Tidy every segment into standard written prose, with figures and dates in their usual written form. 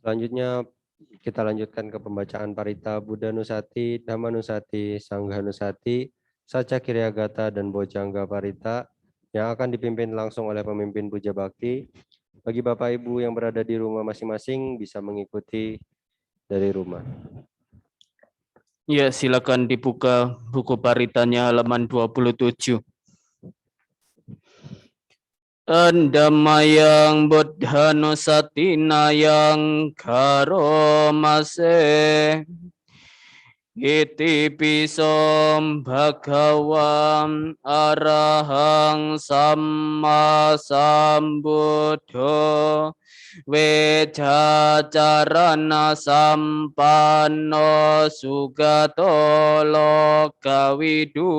Selanjutnya kita lanjutkan ke pembacaan Parita Buddha Nusati, Dhamma Nusati, Sangha Nusati, Saca Kiryagata, dan Bojangga Parita yang akan dipimpin langsung oleh pemimpin Puja Bakti. Bagi Bapak Ibu yang berada di rumah masing-masing bisa mengikuti dari rumah. Ya, silakan dibuka buku paritanya halaman 27. Andamayang buddhanusatina yang karomase iti pisom bhagawam arahang samma sambuddho wejacarana sampanno sugato lokawidu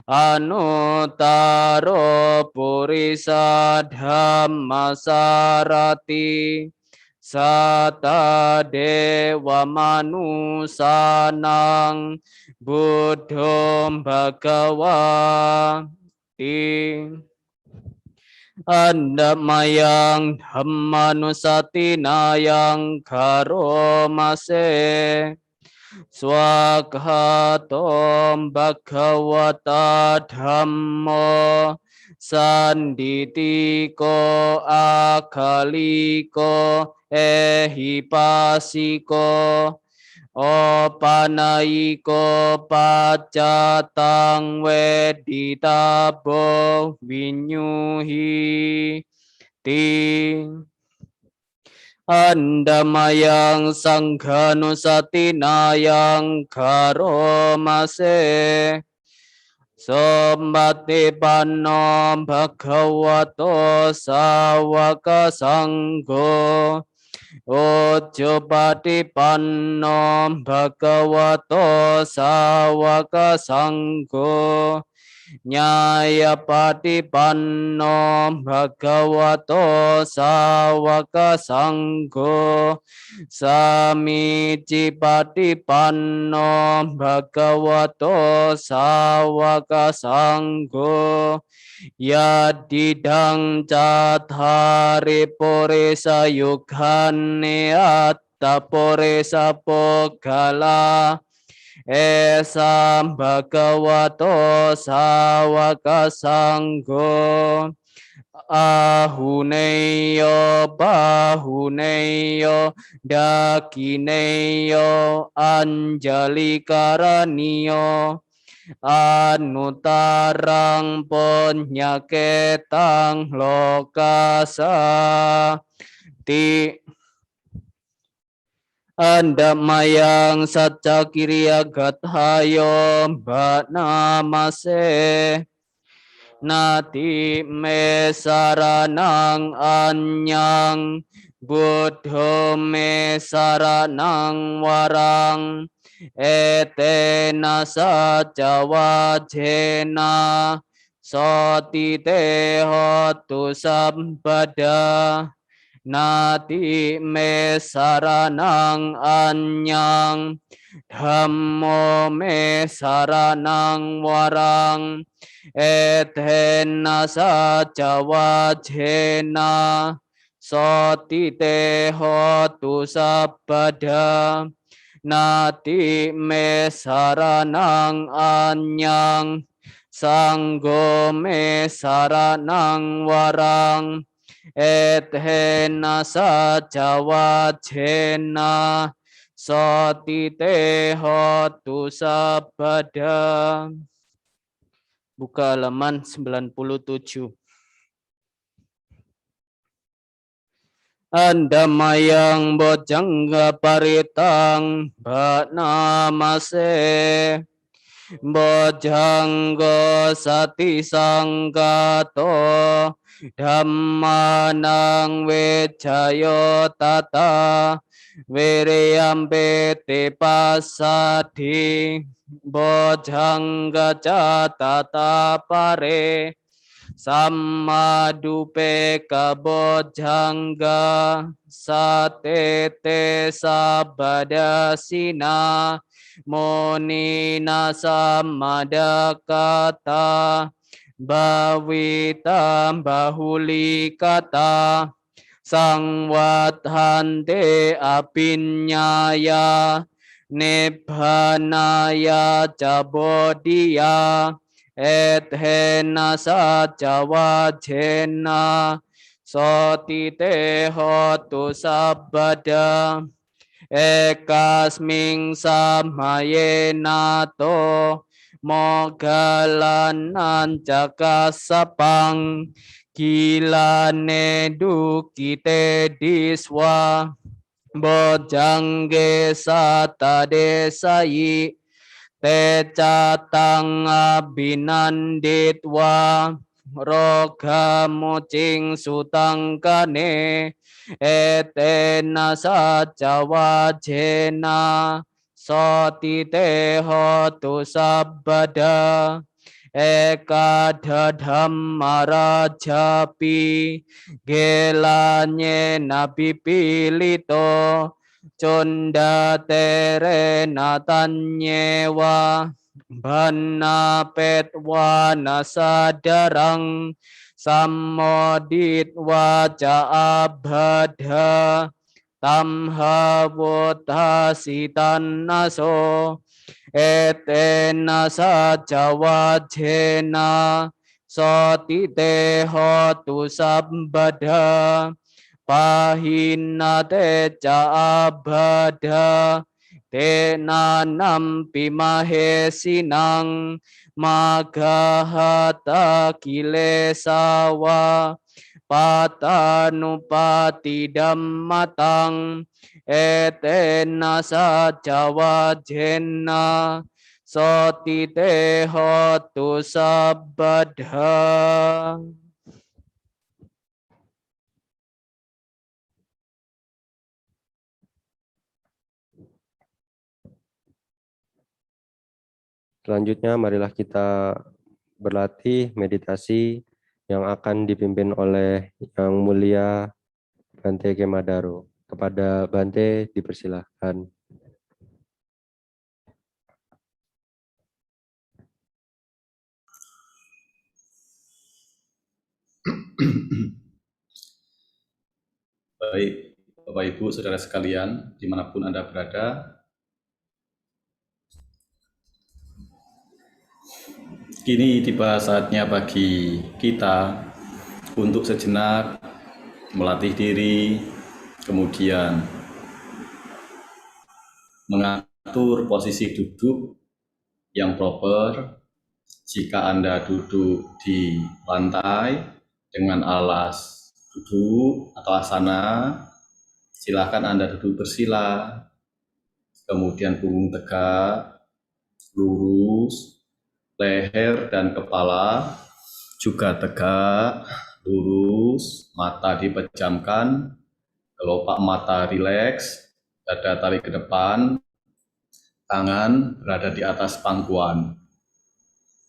Anutaro purisa dhammasarati sata dewa manusanang buddhom bhagawati andamayang dhammanusatina yang karomase Swagatom bhagavata dhammo sanditiko akaliko ehipasiko opanaiko pacatang weditabo vinyuhi ting Andamayang sanghanusatina yang karomase Sombati panno bhagavato sawaka sanggo Ujjupati panno bhagavato sawaka sanggo Nyaya patipanno bhagavato sawaka sanggo Samici patipanno bhagavato sawaka sanggo Yadidang cathari poresa yughane atta poresa pogala Esam bhagavato sawaka sanggo ahuneyo bahuneyo dakineyo anjali karaniyo anutarang ponyaketang lokasa ti Andamayang saca kiriya gathayo bhatnamase Nati me saranang anyang Buddho me saranang warang Etena saca wajena Soti te hotu sambada Nati me saranang anyang Dhammo me saranang warang Etena saca wajena Soti te hotu sabada Nati me saranang anyang Sanggo me saranang warang Etena saca wajena Soti te hotu sabada. Buka halaman 97. Andamayang bojangga paritang bhatnamase Bojangga sati sanggato Dhammanang wejayo tata Wiriyampe te pasadi Bojangga catata pare Sammadupe kabojangga Satete sabadasina Monina samadakata Bhavitam bahuli kata สังวัฏันเตอภิญญายานิพพานายาจะโบธิยาเอเทนะสัจวัชเชนะโสติเตโหตุสัพพดาเอกาสมิงสัมมาเยนะโตโมคคัลลานันจักกัสสปังกิลาเนดุกิเตดิสวาโบจังเกสัตตเดสยิเตจาตังอภินันดิตวาโรคามุจิงสุตังกเนเอเตนะสัจวัชเชนะโสติเตโหตุสัพพดาเอกาทธัมมาราชาปีเกลาเนนะปิปิลิโตจนดาเตเรนะตัญเยวาพันนาเป็ดวานาสาดารังสัมโมดิตวาจาอัพพดาตัมหาวุฒาสิตันนโสเอเตนะสัจวัชเชนะโสติเตโหตุสัพพดาปาหินาเตจาอัพพดาเตนะนัมปิมาเหสินังมาคาหตากิเลสาวาปัตตานุปาติดัมมตังเอเตนะสัจวัชเชนะโสติเตโหตุสัพพดา Selanjutnya, marilah kita berlatih meditasi yang akan dipimpin oleh Yang Mulia Bante Kemadaro. Kepada Bante dipersilahkan. Baik, Bapak Ibu, Saudara sekalian, dimanapun Anda berada, kini tiba saatnya bagi kita untuk sejenak melatih diri, kemudian mengatur posisi duduk yang proper. Jika Anda duduk di lantai dengan alas duduk atau asana, silakan Anda duduk bersila, kemudian punggung tegak, lurus, leher dan kepala juga tegak, lurus, mata dipejamkan, kelopak mata rileks, dada tarik ke depan, tangan berada di atas pangkuan.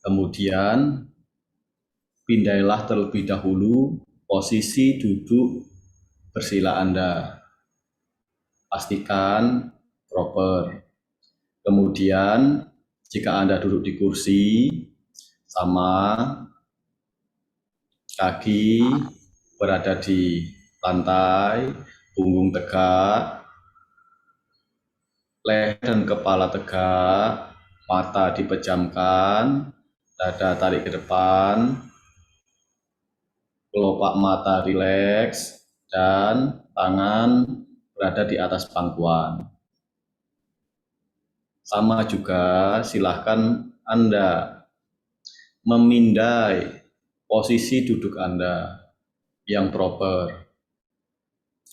Kemudian pindailah terlebih dahulu posisi duduk bersila Anda. Pastikan proper. Kemudian jika Anda duduk di kursi, sama kaki berada di lantai, punggung tegak, leher dan kepala tegak, mata dipejamkan, dada tarik ke depan, kelopak mata rileks, dan tangan berada di atas pangkuan. Sama juga silahkan Anda memindai posisi duduk Anda yang proper.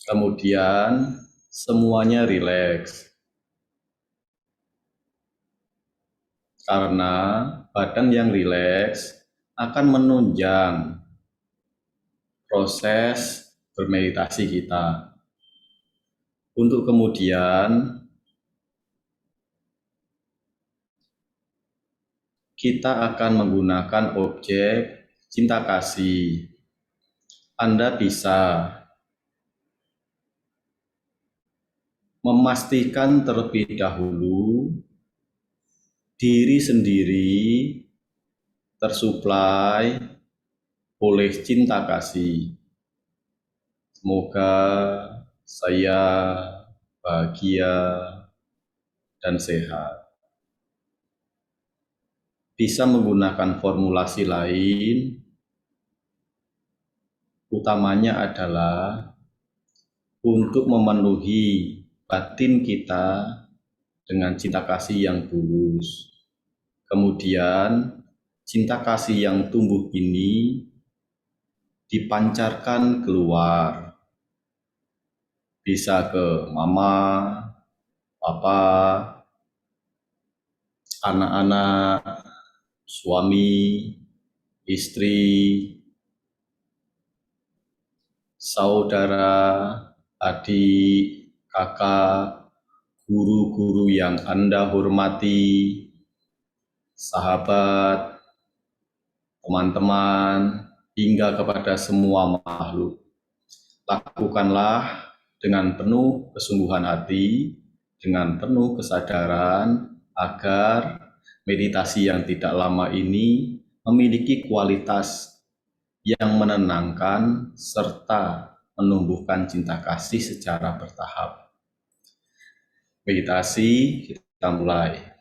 Kemudian semuanya rileks. Karena badan yang rileks akan menunjang proses bermeditasi kita. Untuk kemudian kita akan menggunakan objek cinta kasih. Anda bisa memastikan terlebih dahulu diri sendiri tersuplai oleh cinta kasih. Semoga saya bahagia dan sehat. Bisa menggunakan formulasi lain, utamanya adalah untuk memenuhi batin kita dengan cinta kasih yang tulus. Kemudian, cinta kasih yang tumbuh ini dipancarkan keluar. Bisa ke mama, papa, anak-anak, suami, istri, saudara, adik, kakak, guru-guru yang Anda hormati, sahabat, teman-teman, hingga kepada semua makhluk. Lakukanlah dengan penuh kesungguhan hati, dengan penuh kesadaran, agar meditasi yang tidak lama ini memiliki kualitas yang menenangkan serta menumbuhkan cinta kasih secara bertahap. Meditasi kita mulai.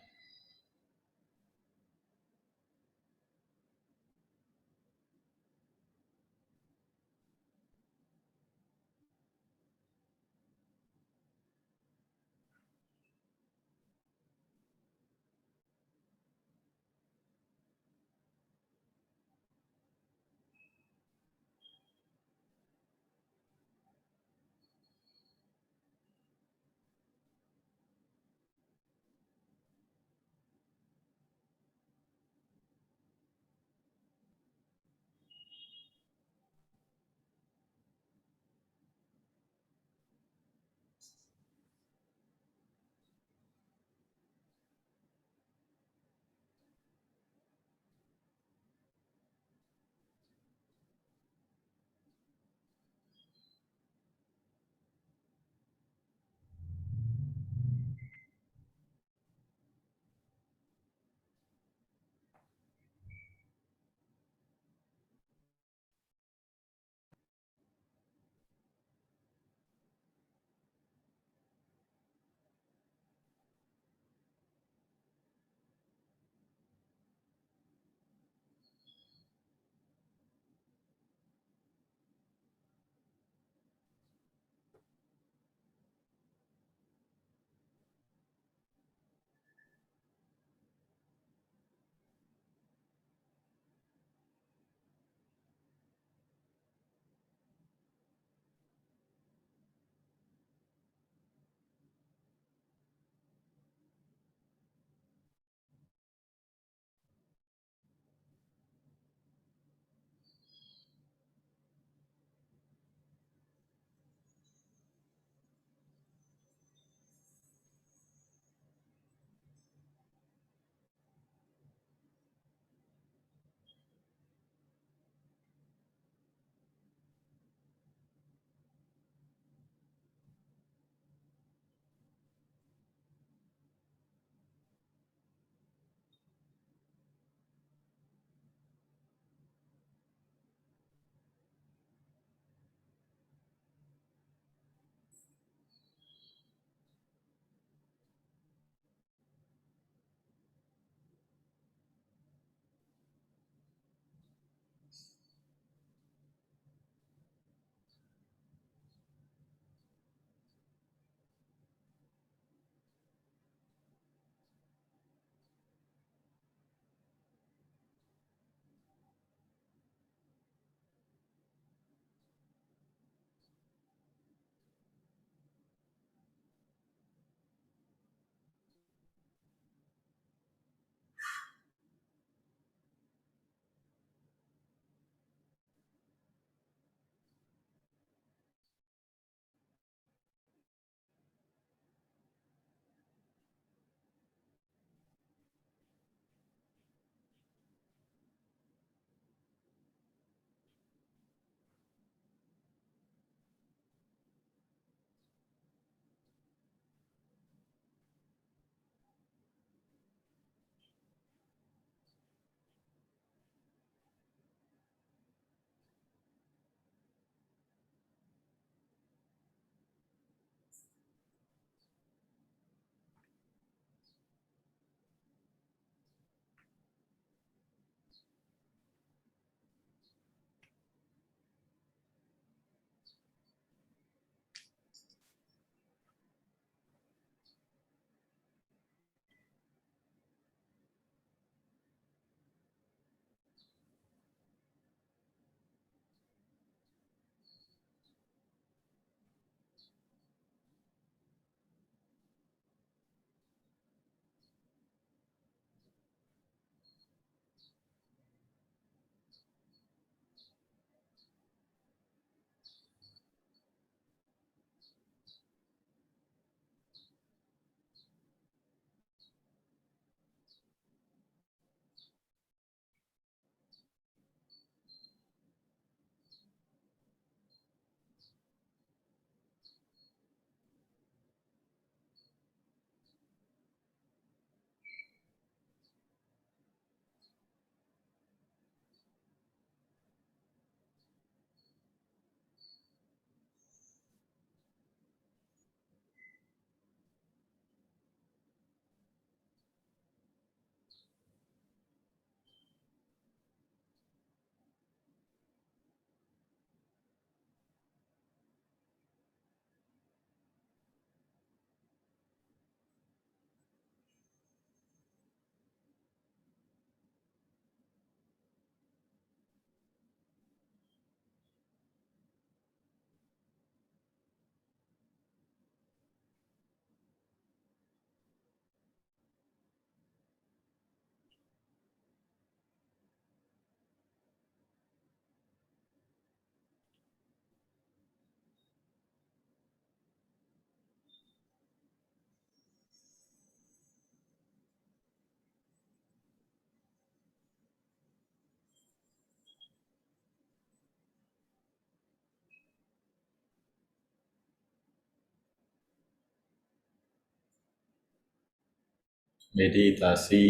meditasi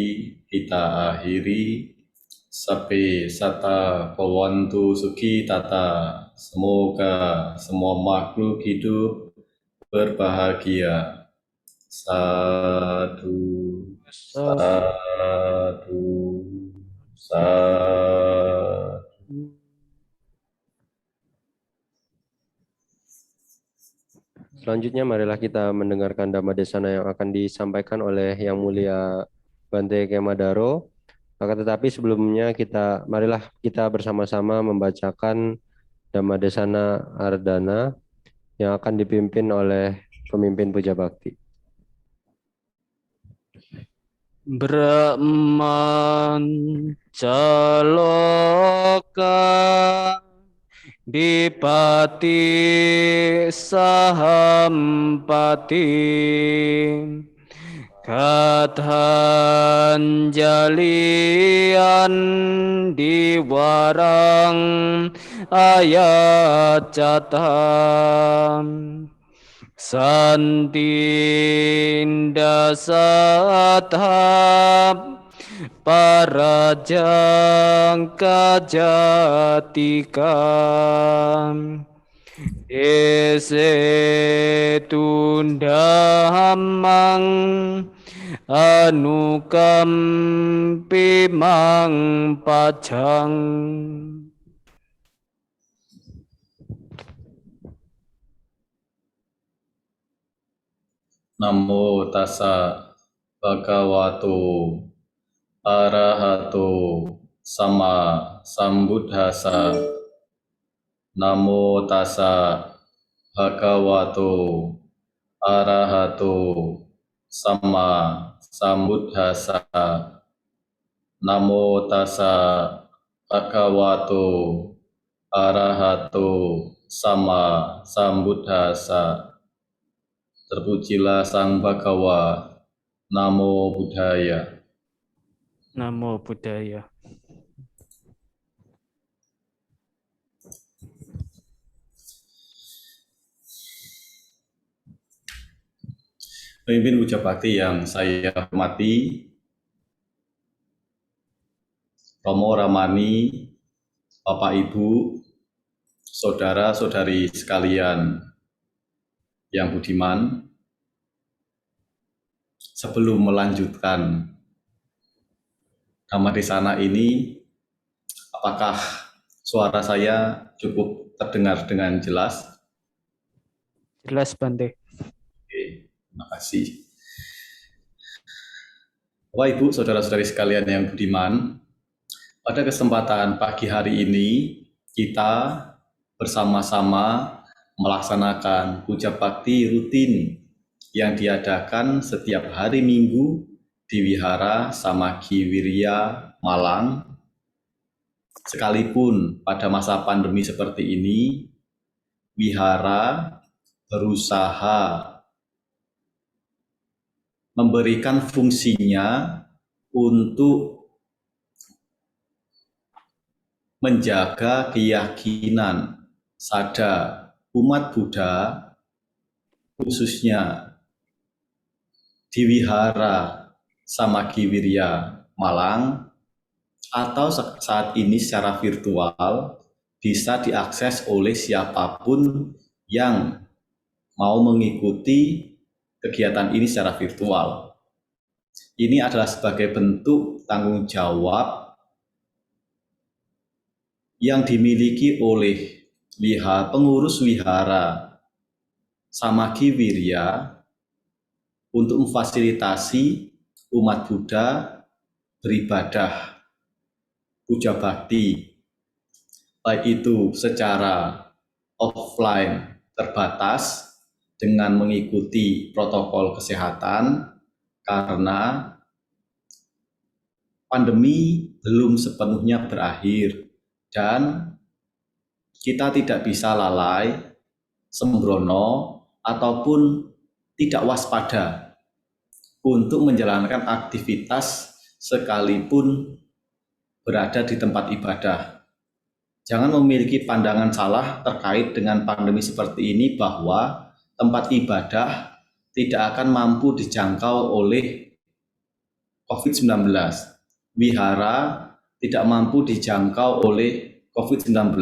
kita akhiri. Sape sata kawantu suki tata. Semoga semua makhluk hidup berbahagia. Sadu, sadu, sadu. Selanjutnya marilah kita mendengarkan Dhamma Desana yang akan disampaikan oleh Yang Mulia Bante Kemadaro. Akan tetapi sebelumnya marilah kita bersama-sama membacakan Dhamma Desana Ardana yang akan dipimpin oleh pemimpin Puja Bakti. Brahman Caloka Dipati Sahampati Kathanjalian Diwarang Ayacatam Santinda Sathap Parajangka Jatikam Ese tundamang Anukam Pimang Pajang. Namo tassa bhagavato arahato sama sambuddhassa. Namo tassa bhagavato arahato sama sambuddhassa. Namo tassa bhagavato arahato sama sambuddhassa. Terpujilah Sang Bhagawa. Namo Buddhaya. Namo Buddhaya. Pemimpin Puja Bakti yang saya hormati, Romo Ramani, Bapak Ibu, saudara-saudari sekalian yang budiman, sebelum melanjutkan Dhamma Desana ini, apakah suara saya cukup terdengar dengan jelas? Jelas, Bante. Oke, terima kasih. Bapak Ibu, saudara-saudari sekalian yang budiman, pada kesempatan pagi hari ini kita bersama-sama melaksanakan puja bakti rutin yang diadakan setiap hari Minggu di Wihara Samaggi Wirya Malang. Sekalipun pada masa pandemi seperti ini, Wihara berusaha memberikan fungsinya untuk menjaga keyakinan sada umat Buddha, khususnya di Wihara Samaggi Wirya Malang, atau saat ini secara virtual bisa diakses oleh siapapun yang mau mengikuti kegiatan ini secara virtual. Ini adalah sebagai bentuk tanggung jawab yang dimiliki oleh pengurus Wihara Samaggi Wirya untuk memfasilitasi umat Buddha beribadah puja bakti, baik itu secara offline terbatas dengan mengikuti protokol kesehatan karena pandemi belum sepenuhnya berakhir dan kita tidak bisa lalai, sembrono, ataupun tidak waspada untuk menjalankan aktivitas sekalipun berada di tempat ibadah. Jangan memiliki pandangan salah terkait dengan pandemi seperti ini bahwa tempat ibadah tidak akan mampu dijangkau oleh COVID-19. Wihara tidak mampu dijangkau oleh COVID-19.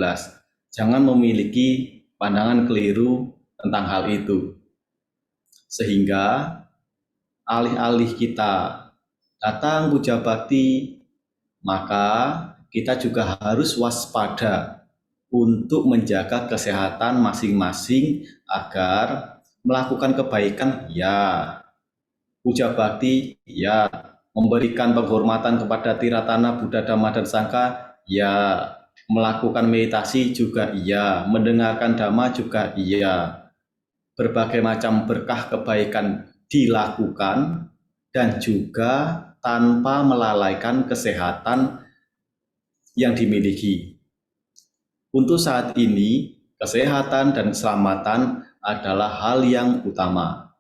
Jangan memiliki pandangan keliru tentang hal itu. Sehingga alih-alih kita datang puja bakti, maka kita juga harus waspada untuk menjaga kesehatan masing-masing agar melakukan kebaikan, ya. Puja bakti, ya. Memberikan penghormatan kepada Tiratana, Buddha, Dhamma, dan Sangha, ya. Melakukan meditasi juga iya, mendengarkan Dhamma juga iya. Berbagai macam berkah kebaikan dilakukan dan juga tanpa melalaikan kesehatan yang dimiliki. Untuk saat ini, kesehatan dan keselamatan adalah hal yang utama.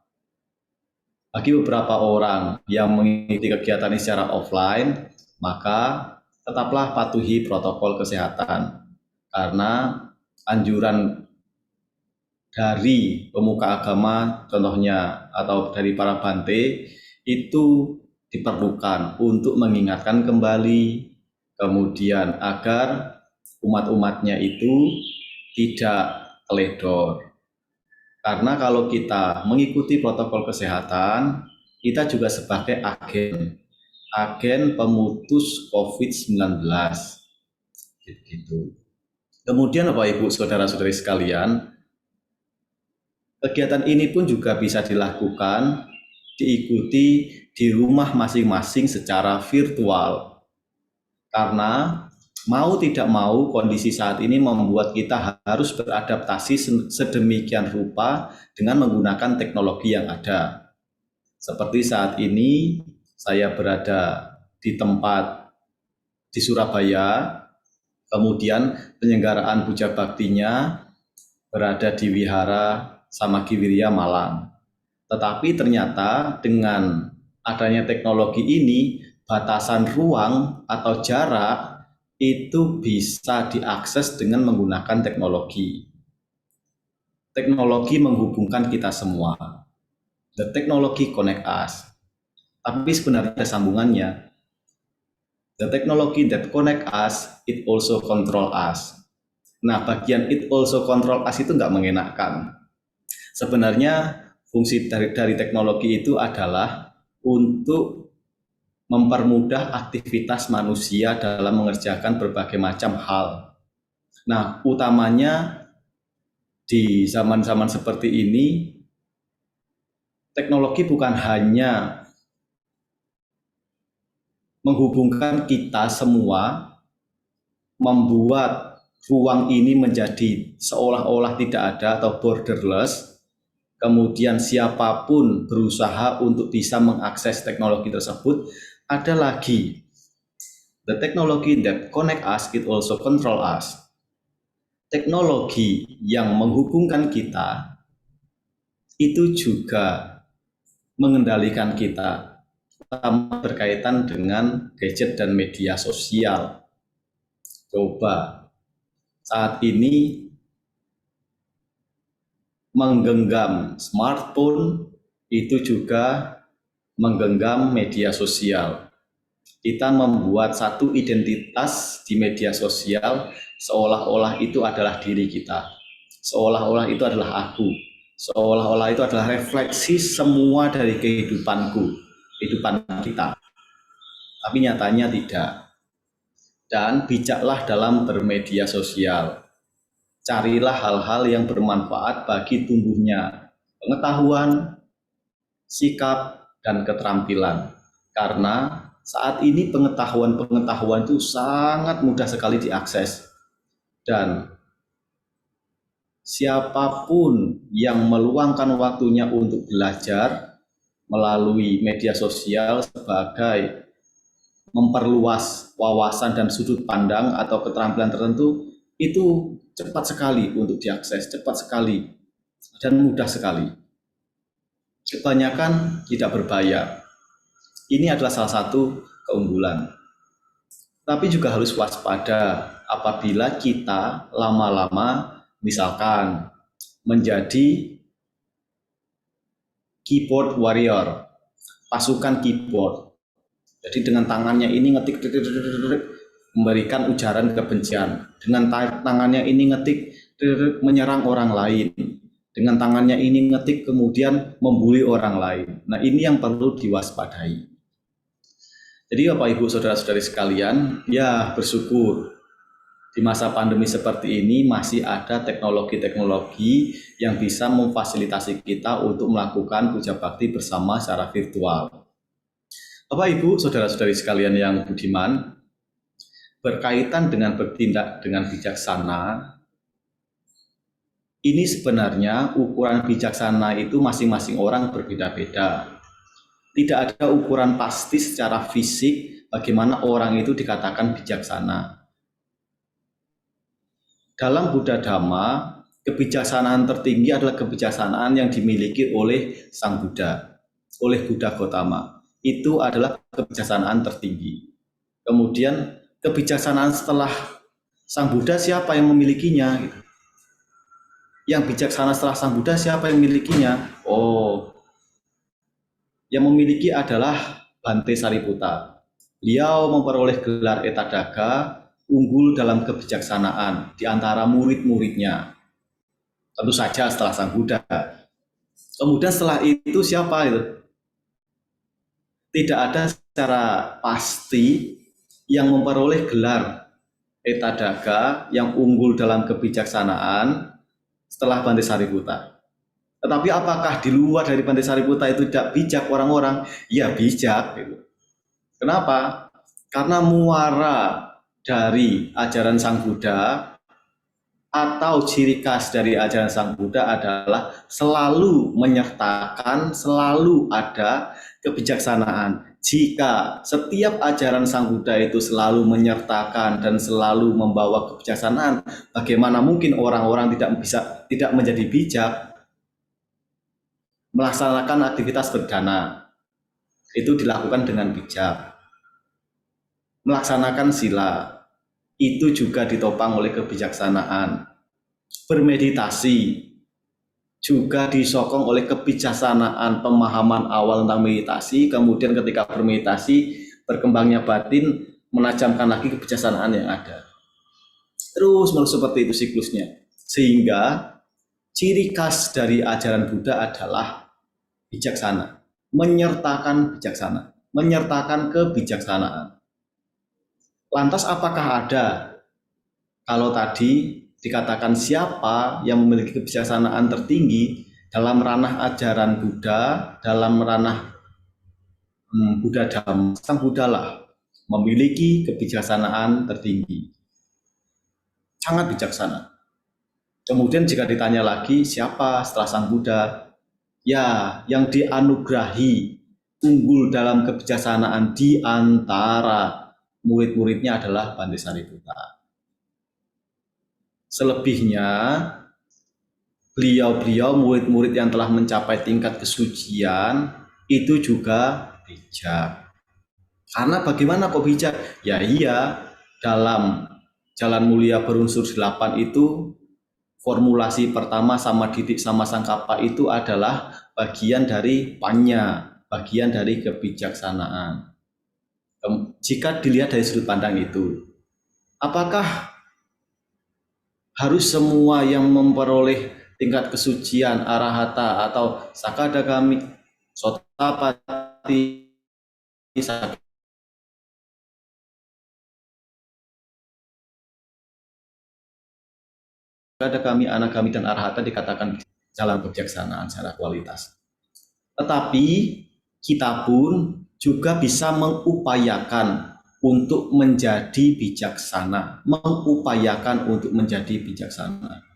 Bagi beberapa orang yang mengikuti kegiatan ini secara offline, maka tetaplah patuhi protokol kesehatan. Karena anjuran dari pemuka agama, contohnya, atau dari para bante, itu diperlukan untuk mengingatkan kembali, kemudian agar umat-umatnya itu tidak teledor. Karena kalau kita mengikuti protokol kesehatan, kita juga sebagai agen pemutus COVID-19. Gitu. Kemudian Bapak Ibu Saudara-saudari sekalian, kegiatan ini pun juga bisa dilakukan, diikuti di rumah masing-masing secara virtual. Karena mau tidak mau kondisi saat ini membuat kita harus beradaptasi sedemikian rupa dengan menggunakan teknologi yang ada. Seperti saat ini saya berada di tempat di Surabaya, kemudian penyelenggaraan puja baktinya berada di Wihara Samagiwirya Malang. Tetapi ternyata dengan adanya teknologi ini, batasan ruang atau jarak itu bisa diakses dengan menggunakan teknologi. Teknologi menghubungkan kita semua. The technology connect us. Tapi sebenarnya ada sambungannya. The technology that connect us, it also control us. Nah, bagian it also control us itu nggak mengenakan. Sebenarnya fungsi dari teknologi itu adalah untuk mempermudah aktivitas manusia dalam mengerjakan berbagai macam hal. Nah, utamanya di zaman-zaman seperti ini, teknologi bukan hanya menghubungkan kita semua, membuat ruang ini menjadi seolah-olah tidak ada atau borderless, kemudian siapapun berusaha untuk bisa mengakses teknologi tersebut. Ada lagi, the technology that connect us, it also control us. Teknologi yang menghubungkan kita itu juga mengendalikan kita, terutama berkaitan dengan gadget dan media sosial. Coba saat ini menggenggam smartphone itu juga menggenggam media sosial. Kita membuat satu identitas di media sosial seolah-olah itu adalah diri kita. Seolah-olah itu adalah aku. Seolah-olah itu adalah refleksi semua dari kehidupan kita. Tapi nyatanya tidak. Dan bijaklah dalam bermedia sosial. Carilah hal-hal yang bermanfaat bagi tumbuhnya pengetahuan, sikap, dan keterampilan. Karena saat ini pengetahuan itu sangat mudah sekali diakses. Dan siapapun yang meluangkan waktunya untuk belajar melalui media sosial sebagai memperluas wawasan dan sudut pandang atau keterampilan tertentu, itu cepat sekali untuk diakses, cepat sekali dan mudah sekali. Kebanyakan tidak berbayar. Ini adalah salah satu keunggulan. Tapi juga harus waspada apabila kita lama-lama misalkan menjadi keyboard warrior, pasukan keyboard. Jadi dengan tangannya ini ngetik, memberikan ujaran kebencian. Dengan tangannya ini ngetik, menyerang orang lain. Dengan tangannya ini ngetik, kemudian membuli orang lain. Nah, ini yang perlu diwaspadai. Jadi Bapak Ibu Saudara-saudari sekalian, ya bersyukur di masa pandemi seperti ini masih ada teknologi-teknologi yang bisa memfasilitasi kita untuk melakukan puja bakti bersama secara virtual. Bapak Ibu Saudara-saudari sekalian yang budiman, berkaitan dengan bertindak dengan bijaksana, ini sebenarnya ukuran bijaksana itu masing-masing orang berbeda-beda. Tidak ada ukuran pasti secara fisik bagaimana orang itu dikatakan bijaksana. Dalam Buddha Dhamma, kebijaksanaan tertinggi adalah kebijaksanaan yang dimiliki oleh Sang Buddha, oleh Buddha Gautama. Itu adalah kebijaksanaan tertinggi. Kemudian kebijaksanaan setelah Sang Buddha siapa yang memilikinya? Yang bijaksana setelah Sang Buddha siapa yang memilikinya? Oh, yang memiliki adalah Bante Sariputta. Beliau memperoleh gelar Etadaga, unggul dalam kebijaksanaan di antara murid-muridnya. Tentu saja setelah Sang Buddha. Kemudian setelah itu siapa itu? Tidak ada secara pasti yang memperoleh gelar Etadaga yang unggul dalam kebijaksanaan setelah Bante Sariputta. Tetapi apakah di luar dari Bante Sariputta itu tidak bijak orang-orang? Ya bijak. Gitu. Kenapa? Karena muara dari ajaran Sang Buddha atau ciri khas dari ajaran Sang Buddha adalah selalu menyertakan, selalu ada kebijaksanaan. Jika setiap ajaran Sang Buddha itu selalu menyertakan dan selalu membawa kebijaksanaan, bagaimana mungkin orang-orang tidak menjadi bijak melaksanakan aktivitas berdana? Itu dilakukan dengan bijak. Melaksanakan sila itu juga ditopang oleh kebijaksanaan. Bermeditasi juga disokong oleh kebijaksanaan, pemahaman awal tentang meditasi, kemudian ketika bermeditasi berkembangnya batin, menajamkan lagi kebijaksanaan yang ada. Terus menerus seperti itu siklusnya. Sehingga ciri khas dari ajaran Buddha adalah bijaksana, menyertakan bijaksana, menyertakan kebijaksanaan. Lantas apakah ada? Kalau tadi dikatakan siapa yang memiliki kebijaksanaan tertinggi dalam ranah ajaran Buddha, dalam ranah Buddha Dhamma, Sang Buddha lah memiliki kebijaksanaan tertinggi. Sangat bijaksana. Kemudian jika ditanya lagi siapa setelah Sang Buddha? Ya, yang dianugerahi unggul dalam kebijaksanaan di antara murid-muridnya adalah Bante Sariputta. Selebihnya, beliau-beliau murid-murid yang telah mencapai tingkat kesucian itu juga bijak. Karena bagaimana kok bijak? Ya iya, dalam Jalan Mulia berunsur 8 itu formulasi pertama sama didik sama sangkapa itu adalah bagian dari panya, bagian dari kebijaksanaan. Jika dilihat dari sudut pandang itu, apakah harus semua yang memperoleh tingkat kesucian, arahata atau sakadagami, sotapati, sakadagami, anagami, dan arahata dikatakan jalan kebijaksanaan secara kualitas. Tetapi kita pun juga bisa mengupayakan untuk menjadi bijaksana, mengupayakan untuk menjadi bijaksana.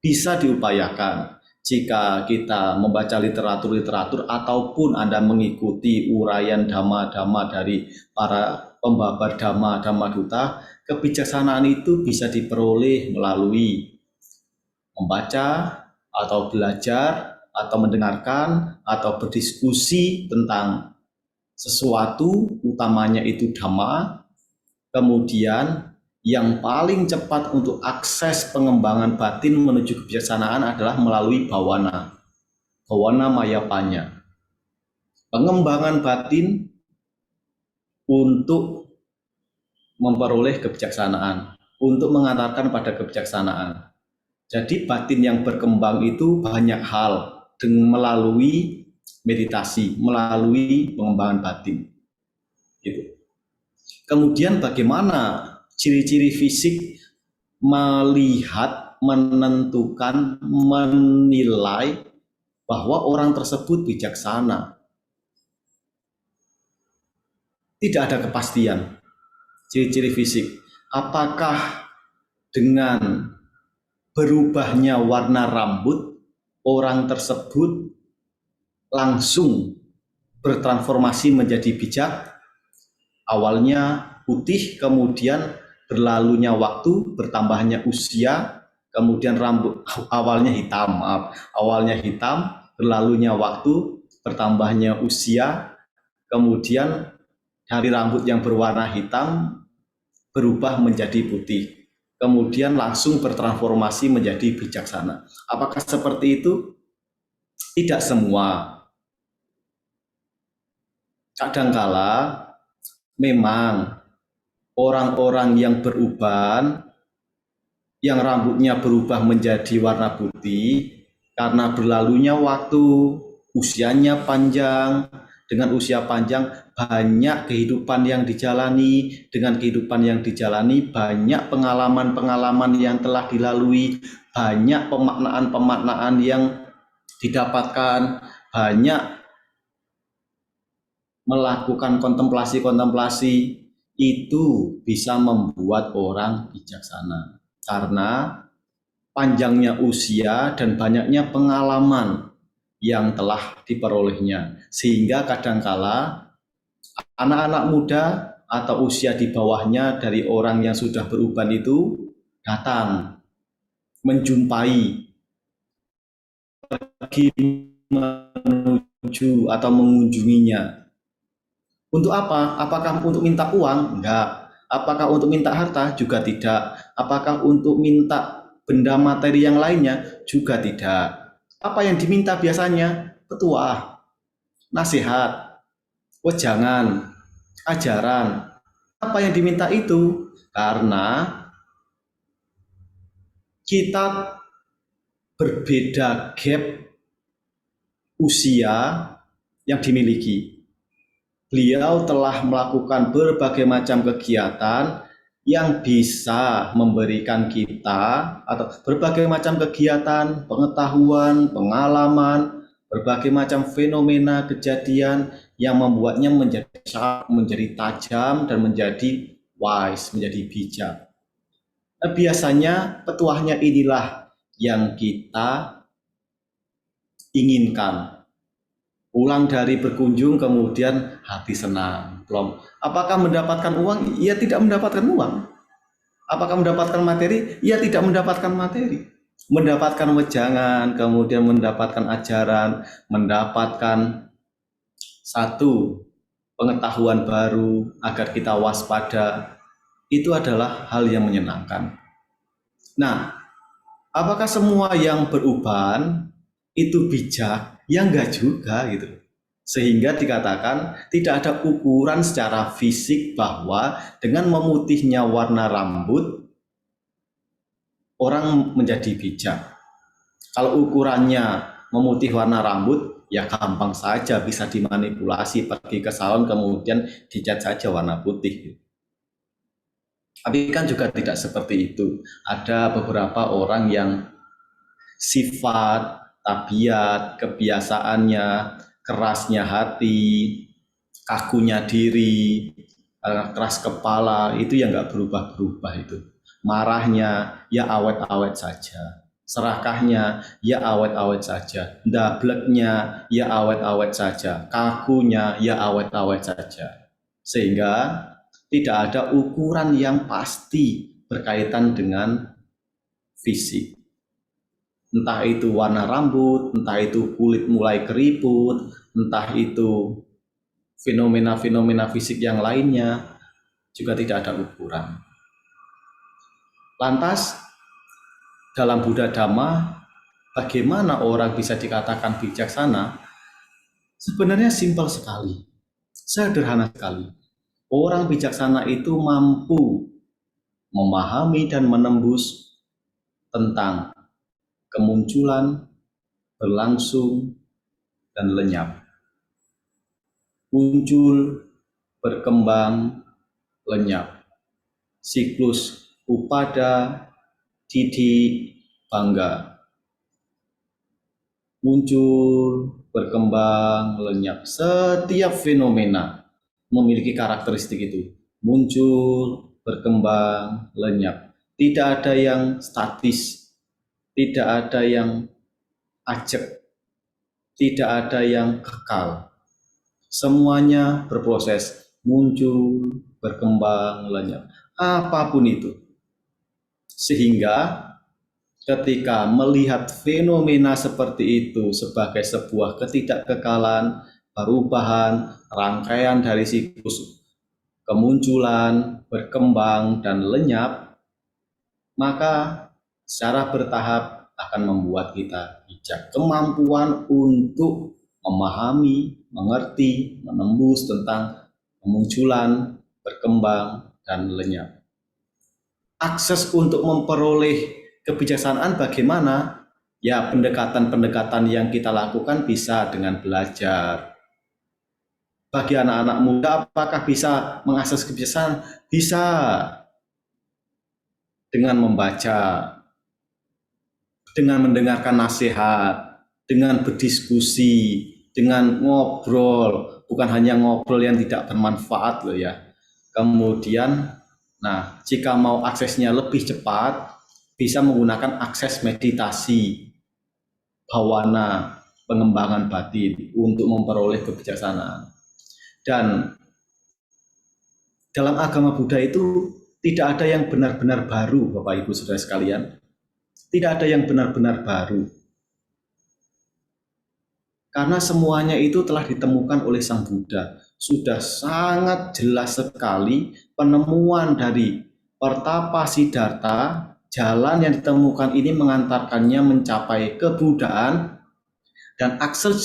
Bisa diupayakan jika kita membaca literatur-literatur ataupun Anda mengikuti uraian dhamma-dhamma dari para pembabar dhamma duta, kebijaksanaan itu bisa diperoleh melalui membaca atau belajar atau mendengarkan atau berdiskusi tentang sesuatu, utamanya itu dhamma. Kemudian yang paling cepat untuk akses pengembangan batin menuju kebijaksanaan adalah melalui bhawana mayapanya. Pengembangan batin untuk memperoleh kebijaksanaan, untuk mengantarkan pada kebijaksanaan. Jadi batin yang berkembang itu banyak hal melalui meditasi, melalui pengembangan batin. Gitu. Kemudian bagaimana ciri-ciri fisik melihat, menentukan, menilai bahwa orang tersebut bijaksana? Tidak ada kepastian ciri-ciri fisik. Apakah dengan berubahnya warna rambut, orang tersebut langsung bertransformasi menjadi bijak? Awalnya putih, kemudian berlalunya waktu, bertambahnya usia, kemudian rambut awalnya hitam, berlalunya waktu, bertambahnya usia, kemudian dari rambut yang berwarna hitam berubah menjadi putih, kemudian langsung bertransformasi menjadi bijaksana. Apakah seperti itu? Tidak semua. Kadangkala memang orang-orang yang beruban, yang rambutnya berubah menjadi warna putih karena berlalunya waktu, usianya panjang. Dengan usia panjang banyak kehidupan yang dijalani, dengan kehidupan yang dijalani banyak pengalaman-pengalaman yang telah dilalui, banyak pemaknaan-pemaknaan yang didapatkan, banyak melakukan kontemplasi-kontemplasi. Itu bisa membuat orang bijaksana karena panjangnya usia dan banyaknya pengalaman yang telah diperolehnya, sehingga kadangkala anak-anak muda atau usia di bawahnya dari orang yang sudah beruban itu datang menjumpai, pergi menuju atau mengunjunginya. Untuk apa? Apakah untuk minta uang? Enggak. Apakah untuk minta harta? Juga tidak. Apakah untuk minta benda materi yang lainnya? Juga tidak. Apa yang diminta biasanya? Petuah, nasihat, wejangan, ajaran. Apa yang diminta itu? Karena kita berbeda gap usia yang dimiliki. Beliau telah melakukan berbagai macam kegiatan yang bisa memberikan kita atau berbagai macam kegiatan, pengetahuan, pengalaman, berbagai macam fenomena kejadian yang membuatnya menjadi tajam dan menjadi wise, menjadi bijak. Nah, biasanya petuahnya inilah yang kita inginkan. Pulang dari berkunjung kemudian hati senang. Apakah mendapatkan uang? Ia tidak mendapatkan uang. Apakah mendapatkan materi? Ia tidak mendapatkan materi. Mendapatkan wejangan, kemudian mendapatkan ajaran, mendapatkan satu pengetahuan baru agar kita waspada. Itu adalah hal yang menyenangkan. Nah, apakah semua yang beruban itu bijak? Ya enggak juga gitu. Sehingga dikatakan tidak ada ukuran secara fisik bahwa dengan memutihnya warna rambut orang menjadi bijak. Kalau ukurannya memutih warna rambut, ya gampang saja bisa dimanipulasi, pergi ke salon kemudian dicat saja warna putih. Tapi kan juga tidak seperti itu. Ada beberapa orang yang sifat, tabiat, kebiasaannya, kerasnya hati, kakunya diri, keras kepala, itu yang nggak berubah-berubah itu. Marahnya ya awet-awet saja, serakahnya ya awet-awet saja, dableknya ya awet-awet saja, kakunya ya awet-awet saja. Sehingga tidak ada ukuran yang pasti berkaitan dengan fisik. Entah itu warna rambut, entah itu kulit mulai keriput, entah itu fenomena-fenomena fisik yang lainnya, juga tidak ada ukuran. Lantas, dalam Buddha Dhamma, bagaimana orang bisa dikatakan bijaksana? Sebenarnya simpel sekali, sederhana sekali. Orang bijaksana itu mampu memahami dan menembus tentang kemunculan, berlangsung, dan lenyap. Muncul, berkembang, lenyap. Siklus upada, didik, bangga. Muncul, berkembang, lenyap. Setiap fenomena memiliki karakteristik itu. Muncul, berkembang, lenyap. Tidak ada yang statis, tidak ada yang ajak, tidak ada yang kekal. Semuanya berproses, muncul, berkembang, lenyap. Apapun itu. Sehingga ketika melihat fenomena seperti itu sebagai sebuah ketidakkekalan, perubahan, rangkaian dari siklus kemunculan, berkembang, dan lenyap, maka secara bertahap akan membuat kita bijak. Kemampuan untuk memahami, mengerti, menembus tentang kemunculan, berkembang, dan lenyap. Akses untuk memperoleh kebijaksanaan bagaimana? Ya, pendekatan-pendekatan yang kita lakukan bisa dengan belajar. Bagi anak-anak muda, apakah bisa mengakses kebijaksanaan? Bisa. Dengan membaca, dengan mendengarkan nasihat, dengan berdiskusi, dengan ngobrol, bukan hanya ngobrol yang tidak bermanfaat loh ya. Kemudian, nah jika mau aksesnya lebih cepat, bisa menggunakan akses meditasi, bawana, pengembangan batin untuk memperoleh kebijaksanaan. Dan dalam agama Buddha itu tidak ada yang benar-benar baru, Bapak Ibu Saudara sekalian. Tidak ada yang benar-benar baru. Karena semuanya itu telah ditemukan oleh Sang Buddha. Sudah sangat jelas sekali penemuan dari Pertapa Siddhartha, jalan yang ditemukan ini mengantarkannya mencapai kebuddhaan, dan akses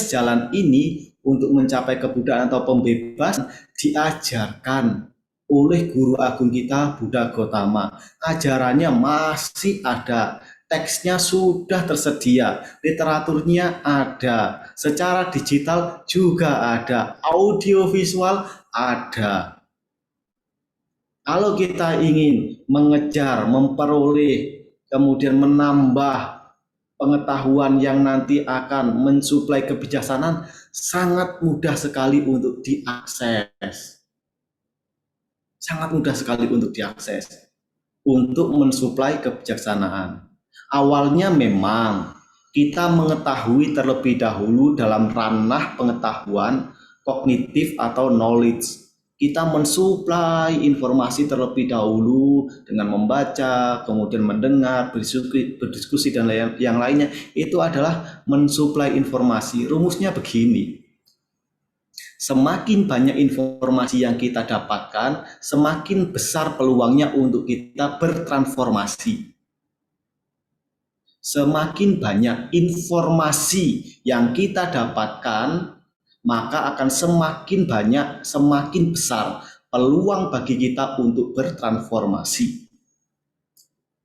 jalan ini untuk mencapai kebuddhaan atau pembebasan diajarkan oleh guru agung kita Buddha Gautama. Ajarannya masih ada, teksnya sudah tersedia, literaturnya ada, secara digital juga ada, audiovisual ada. Kalau kita ingin mengejar, memperoleh, kemudian menambah pengetahuan yang nanti akan mensuplai kebijaksanaan, sangat mudah sekali untuk diakses. Sangat mudah sekali untuk diakses, untuk mensuplai kebijaksanaan. Awalnya memang kita mengetahui terlebih dahulu dalam ranah pengetahuan kognitif atau knowledge. Kita mensuplai informasi terlebih dahulu dengan membaca, kemudian mendengar, berdiskusi dan yang lainnya. Itu adalah mensuplai informasi. Rumusnya begini. Semakin banyak informasi yang kita dapatkan, semakin besar peluangnya untuk kita bertransformasi. Semakin banyak informasi yang kita dapatkan, maka akan semakin banyak, semakin besar peluang bagi kita untuk bertransformasi.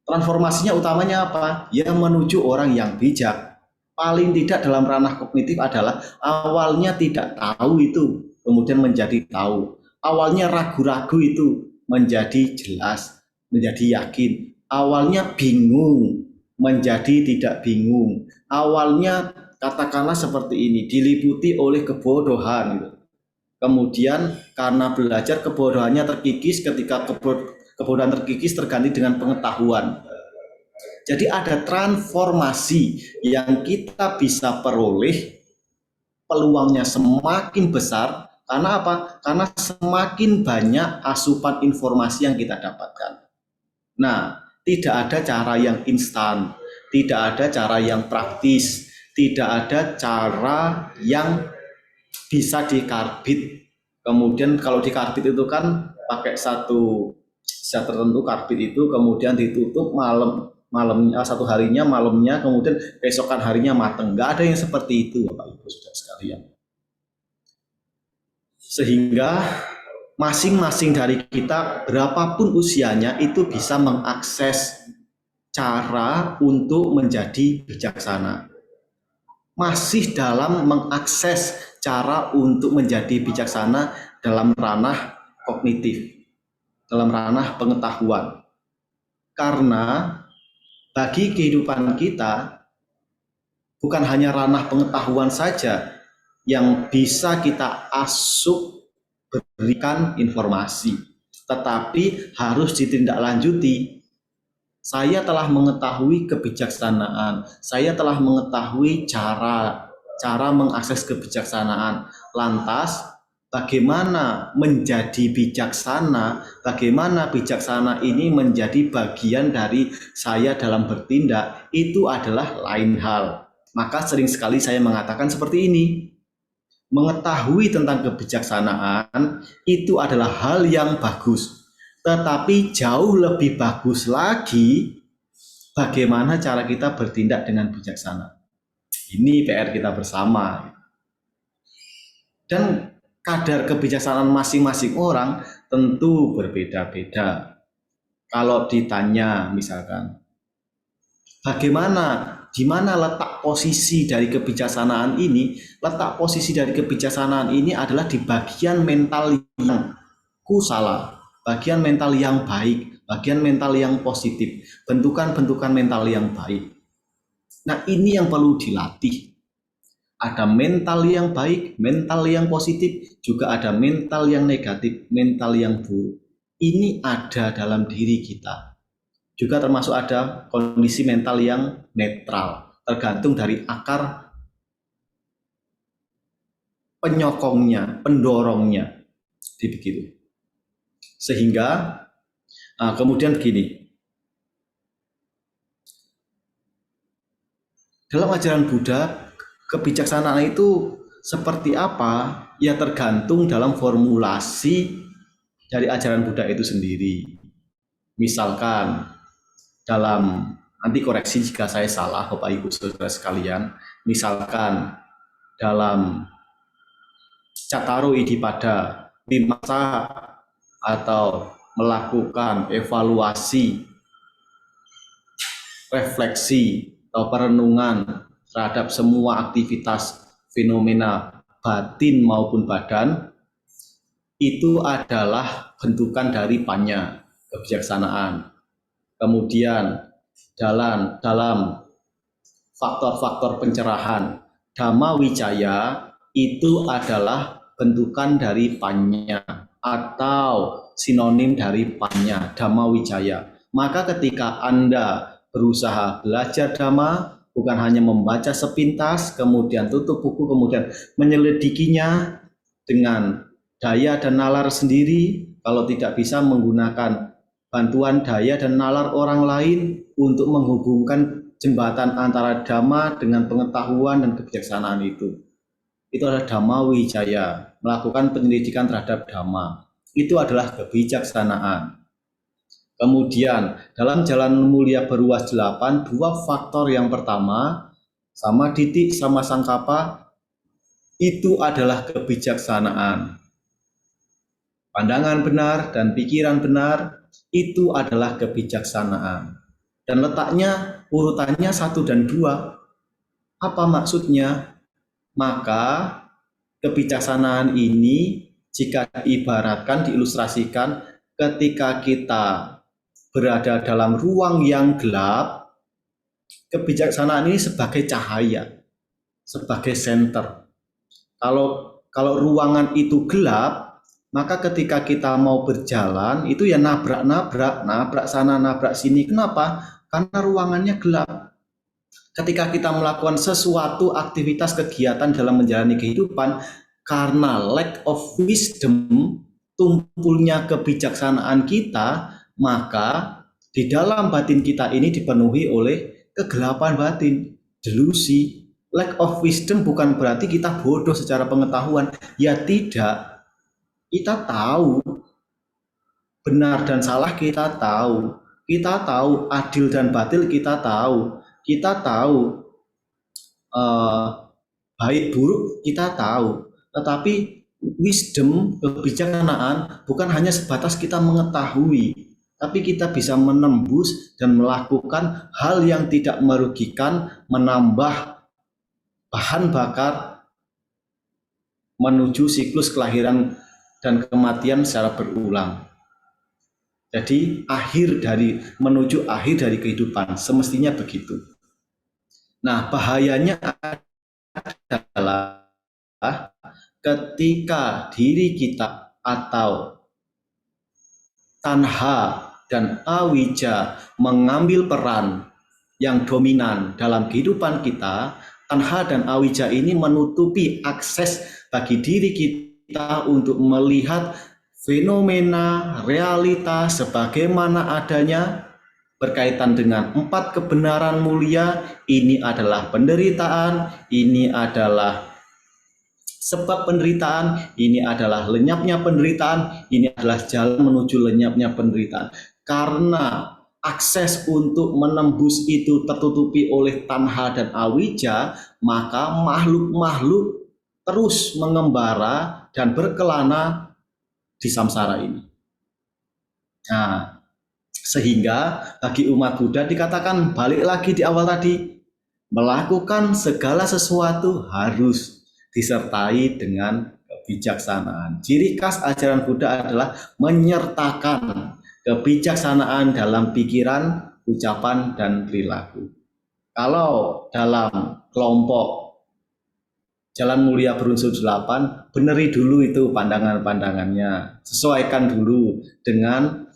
Transformasinya utamanya apa? Ya menuju orang yang bijak. Paling tidak dalam ranah kognitif adalah awalnya tidak tahu itu, kemudian menjadi tahu. Awalnya ragu-ragu itu menjadi jelas, menjadi yakin. Awalnya bingung, menjadi tidak bingung. Awalnya katakanlah seperti ini, diliputi oleh kebodohan gitu. Kemudian karena belajar kebodohannya terkikis, ketika kebodohan terkikis terganti dengan pengetahuan. Jadi ada transformasi yang kita bisa peroleh, peluangnya semakin besar. Karena apa? Karena semakin banyak asupan informasi yang kita dapatkan. Nah, tidak ada cara yang instan, tidak ada cara yang praktis, tidak ada cara yang bisa dikarbit. Kemudian kalau dikarbit itu kan pakai satu zat tertentu, karbit itu kemudian ditutup malamnya, satu harinya, malamnya, kemudian besokan harinya mateng. Nggak ada yang seperti itu, Bapak Ibu Saudara sekalian. Sehingga masing-masing dari kita berapapun usianya itu bisa mengakses cara untuk menjadi bijaksana. Masih dalam mengakses cara untuk menjadi bijaksana dalam ranah kognitif, dalam ranah pengetahuan. Karena bagi kehidupan kita bukan hanya ranah pengetahuan saja yang bisa kita asup berikan informasi, tetapi harus ditindaklanjuti. Saya telah mengetahui kebijaksanaan, saya telah mengetahui cara mengakses kebijaksanaan. Lantas, bagaimana menjadi bijaksana? Bagaimana bijaksana ini menjadi bagian dari saya dalam bertindak? Itu adalah lain hal. Maka sering sekali saya mengatakan seperti ini. Mengetahui tentang kebijaksanaan itu adalah hal yang bagus, tetapi jauh lebih bagus lagi bagaimana cara kita bertindak dengan bijaksana. Ini PR kita bersama. Dan kadar kebijaksanaan masing-masing orang tentu berbeda-beda. Kalau ditanya misalkan, bagaimana, di mana letak posisi dari kebijaksanaan ini? Letak posisi dari kebijaksanaan ini adalah di bagian mental yang kusala, bagian mental yang baik, bagian mental yang positif, bentukan-bentukan mental yang baik. Nah, ini yang perlu dilatih. Ada mental yang baik, mental yang positif, juga ada mental yang negatif, mental yang buruk. Ini ada dalam diri kita. Juga termasuk ada kondisi mental yang netral, tergantung dari akar penyokongnya, pendorongnya, begitu. Sehingga kemudian begini, dalam ajaran Buddha, kebijaksanaan itu seperti apa? Ya tergantung dalam formulasi dari ajaran Buddha itu sendiri. Misalkan dalam, nanti koreksi jika saya salah Bapak Ibu Saudara sekalian, misalkan dalam Cataru Idipada Vimasa atau melakukan evaluasi, refleksi atau perenungan terhadap semua aktivitas fenomena batin maupun badan, itu adalah bentukan dari panya, kebijaksanaan. Kemudian dalam faktor-faktor pencerahan, Dhamma Wicaya itu adalah bentukan dari panya atau sinonim dari panya, Dhamma Wicaya. Maka ketika Anda berusaha belajar Dhamma, bukan hanya membaca sepintas, kemudian tutup buku, kemudian menyelidikinya dengan daya dan nalar sendiri, kalau tidak bisa menggunakan bantuan daya dan nalar orang lain untuk menghubungkan jembatan antara Dhamma dengan pengetahuan dan kebijaksanaan itu. Itu adalah Dhamma Wicaya, melakukan penyelidikan terhadap Dhamma. Itu adalah kebijaksanaan. Kemudian dalam Jalan Mulia Beruas 8, dua faktor yang pertama, sama didik sama sangkapa, itu adalah kebijaksanaan. Pandangan benar dan pikiran benar itu adalah kebijaksanaan. Dan letaknya, urutannya 1 dan 2. Apa maksudnya? Maka kebijaksanaan ini jika diibaratkan, diilustrasikan, ketika kita berada dalam ruang yang gelap, kebijaksanaan ini sebagai cahaya, sebagai senter. Kalau ruangan itu gelap, maka ketika kita mau berjalan, itu ya nabrak sana, nabrak sini. Kenapa? Karena ruangannya gelap. Ketika kita melakukan sesuatu aktivitas kegiatan dalam menjalani kehidupan, karena lack of wisdom, tumpulnya kebijaksanaan kita, maka di dalam batin kita ini dipenuhi oleh kegelapan batin, delusi. Lack of wisdom bukan berarti kita bodoh secara pengetahuan. Ya tidak. Kita tahu benar dan salah, kita tahu. Kita tahu adil dan batil, kita tahu. Kita tahu baik buruk, kita tahu. Tetapi wisdom, kebijaksanaan bukan hanya sebatas kita mengetahui, tapi kita bisa menembus dan melakukan hal yang tidak merugikan, menambah bahan bakar menuju siklus kelahiran dan kematian secara berulang. Jadi menuju akhir dari kehidupan, semestinya begitu. Nah, bahayanya adalah ketika diri kita atau tanha dan awija mengambil peran yang dominan dalam kehidupan kita, tanha dan awija ini menutupi akses bagi diri kita untuk melihat fenomena realita sebagaimana adanya berkaitan dengan 4 kebenaran mulia. Ini adalah penderitaan, ini adalah sebab penderitaan, ini adalah lenyapnya penderitaan, ini adalah jalan menuju lenyapnya penderitaan. Karena akses untuk menembus itu tertutupi oleh tanha dan awija, maka makhluk-makhluk terus mengembara dan berkelana di samsara ini. Nah, sehingga bagi umat Buddha dikatakan balik lagi di awal tadi, melakukan segala sesuatu harus disertai dengan kebijaksanaan. Ciri khas ajaran Buddha adalah menyertakan kebijaksanaan dalam pikiran, ucapan, dan perilaku. Kalau dalam kelompok Jalan Mulia berunsur 8, beneri dulu itu pandangan-pandangannya, sesuaikan dulu dengan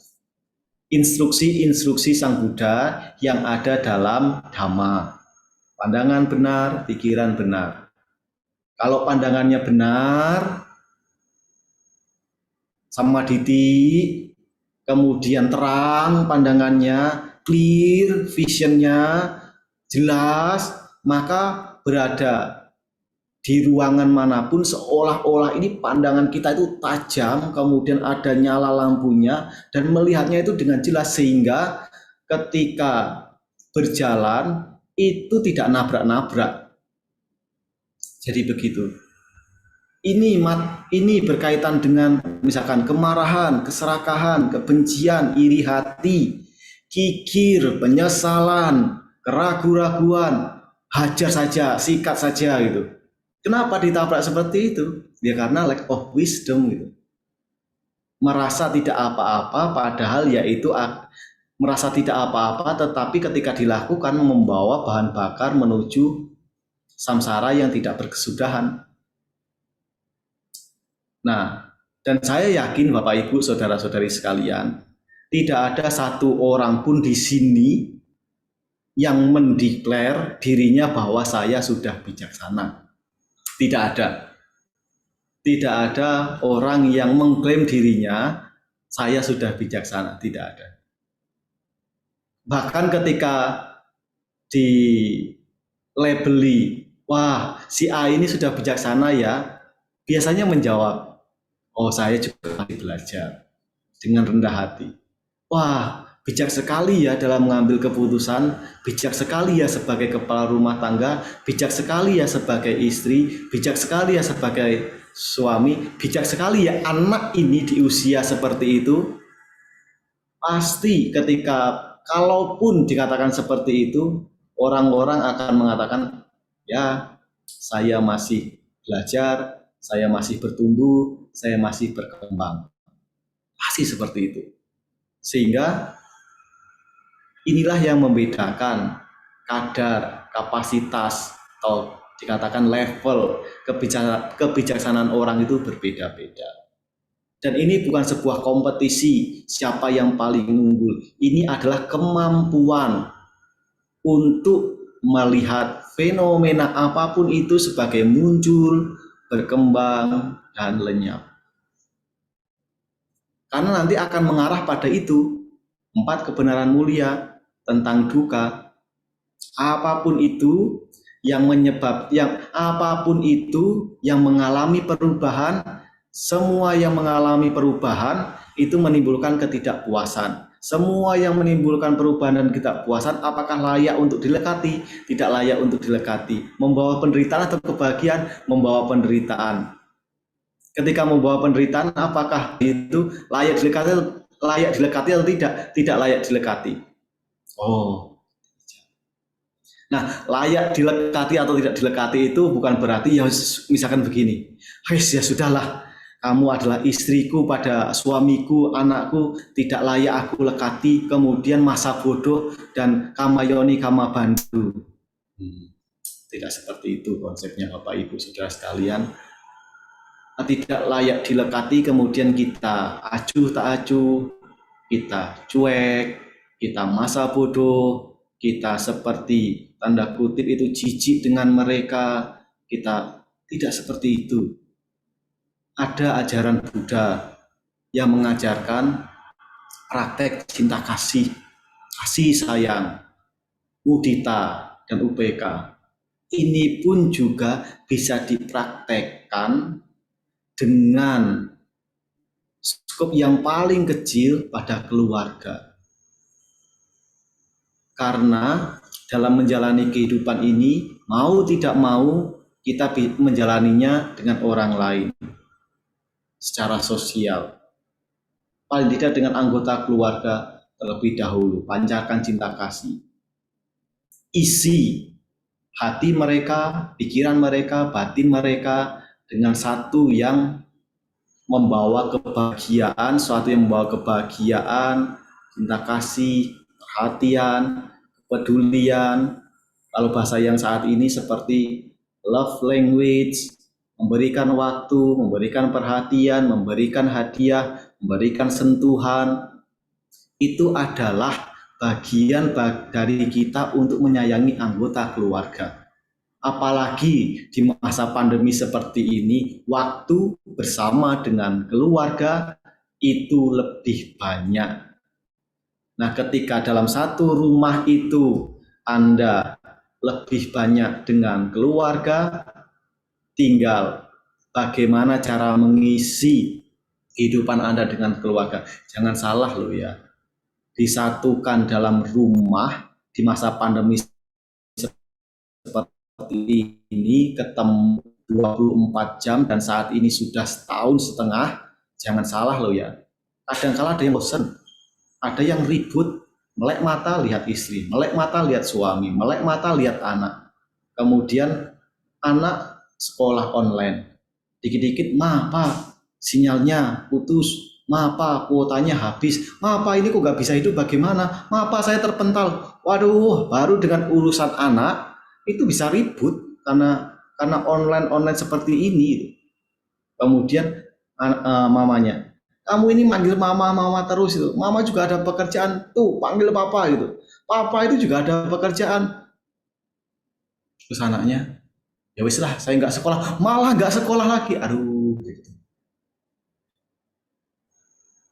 instruksi-instruksi Sang Buddha yang ada dalam Dhamma. Pandangan benar, pikiran benar. Kalau pandangannya benar, samadhi, kemudian terang pandangannya, clear visionnya, jelas, maka berada di ruangan manapun seolah-olah ini pandangan kita itu tajam, kemudian ada nyala lampunya dan melihatnya itu dengan jelas, sehingga ketika berjalan itu tidak nabrak-nabrak. Jadi begitu. Ini berkaitan dengan misalkan kemarahan, keserakahan, kebencian, iri hati, kikir, penyesalan, keraguan-raguan, hajar saja, sikat saja gitu. Kenapa ditabrak seperti itu? Ya karena lack of wisdom gitu. Merasa tidak apa-apa, padahal yaitu merasa tidak apa-apa, tetapi ketika dilakukan membawa bahan bakar menuju samsara yang tidak berkesudahan. Nah, dan saya yakin Bapak Ibu, saudara-saudari sekalian, tidak ada satu orang pun di sini yang mendeklar dirinya bahwa saya sudah bijaksana. Tidak ada. Tidak ada orang yang mengklaim dirinya saya sudah bijaksana, tidak ada. Bahkan ketika di labeli, wah si A ini sudah bijaksana ya, biasanya menjawab, oh saya juga masih belajar, dengan rendah hati. Wah, bijak sekali ya dalam mengambil keputusan, bijak sekali ya sebagai kepala rumah tangga, bijak sekali ya sebagai istri, bijak sekali ya sebagai suami, bijak sekali ya anak ini di usia seperti itu. Pasti ketika kalaupun dikatakan seperti itu, orang-orang akan mengatakan, ya saya masih belajar, saya masih bertumbuh, saya masih berkembang. Pasti seperti itu. Sehingga inilah yang membedakan kadar, kapasitas, atau dikatakan level kebijaksanaan orang itu berbeda-beda. Dan ini bukan sebuah kompetisi siapa yang paling unggul. Ini adalah kemampuan untuk melihat fenomena apapun itu sebagai muncul, berkembang, dan lenyap. Karena nanti akan mengarah pada itu, 4 kebenaran mulia tentang duka. Apapun itu yang apapun itu yang mengalami perubahan, semua yang mengalami perubahan itu menimbulkan ketidakpuasan. Semua yang menimbulkan perubahan dan ketidakpuasan, apakah layak untuk dilekati? Tidak layak untuk dilekati. Membawa penderitaan atau kebahagiaan? Membawa penderitaan. Ketika membawa penderitaan, apakah itu layak dilekati atau tidak? Tidak layak dilekati. Oh. Nah, layak dilekati atau tidak dilekati itu bukan berarti ya misalkan begini. Ya sudahlah, kamu adalah istriku pada suamiku, anakku, tidak layak aku lekati, kemudian masa bodoh dan kamayoni kamabandu. Tidak seperti itu konsepnya Bapak Ibu Saudara sekalian. Tidak layak dilekati, kemudian kita acuh tak acuh, kita cuek, kita masa bodoh, kita seperti tanda kutip itu jijik dengan mereka, kita tidak seperti itu. Ada ajaran Buddha yang mengajarkan praktek cinta kasih, kasih sayang, mudita, dan UPK. Ini pun juga bisa dipraktekkan dengan skop yang paling kecil pada keluarga. Karena dalam menjalani kehidupan ini, mau tidak mau kita menjalaninya dengan orang lain secara sosial. Paling tidak dengan anggota keluarga terlebih dahulu, pancarkan cinta kasih. Isi hati mereka, pikiran mereka, batin mereka dengan satu yang membawa kebahagiaan, suatu yang membawa kebahagiaan, cinta kasih, perhatian, kepedulian. Kalau bahasa yang saat ini seperti love language, memberikan waktu, memberikan perhatian, memberikan hadiah, memberikan sentuhan, itu adalah bagian dari kita untuk menyayangi anggota keluarga. Apalagi di masa pandemi seperti ini, waktu bersama dengan keluarga itu lebih banyak. Nah, ketika dalam satu rumah itu Anda lebih banyak dengan keluarga, tinggal bagaimana cara mengisi kehidupan Anda dengan keluarga. Jangan salah loh ya, disatukan dalam rumah di masa pandemi seperti ini, ketemu 24 jam dan saat ini sudah setahun setengah, jangan salah loh ya. Kadang-kala ada yang bosan, ada yang ribut, melek mata lihat istri, melek mata lihat suami, melek mata lihat anak. Kemudian anak sekolah online, dikit-dikit, ma pak sinyalnya putus, ma pak kuotanya habis, ma pak ini kok gak bisa hidup bagaimana, ma pak saya terpental. Waduh, baru dengan urusan anak itu bisa ribut karena online seperti ini. Kemudian mamanya, kamu ini manggil mama terus itu, mama juga ada pekerjaan, tuh panggil papa gitu, papa itu juga ada pekerjaan. Terus anaknya, ya wis lah saya nggak sekolah, malah nggak sekolah lagi, aduh gitu.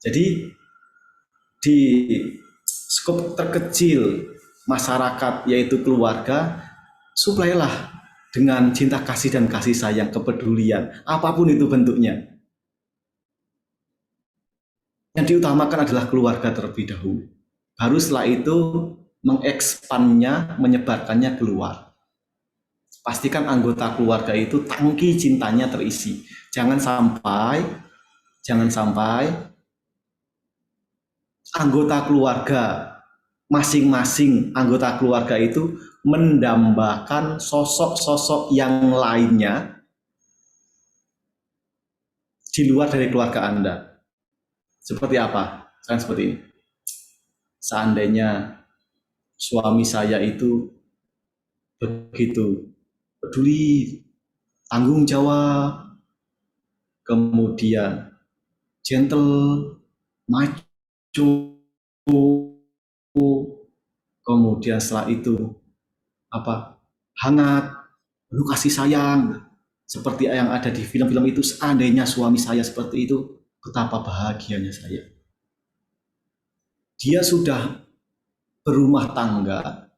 Jadi di skop terkecil masyarakat yaitu keluarga, suplailah dengan cinta kasih dan kasih sayang, kepedulian, apapun itu bentuknya. Yang diutamakan adalah keluarga terlebih dahulu. Baru setelah itu mengekspannya, menyebarkannya keluar. Pastikan anggota keluarga itu tangki cintanya terisi. Jangan sampai anggota keluarga, masing-masing anggota keluarga itu mendambakan sosok-sosok yang lainnya di luar dari keluarga Anda. Seperti apa? Misalkan seperti ini. Seandainya suami saya itu begitu peduli, tanggung jawab, kemudian gentle, maju, kemudian setelah itu hangat, penuh kasih sayang, seperti yang ada di film-film itu. Seandainya suami saya seperti itu, betapa bahagianya saya. Dia sudah berumah tangga,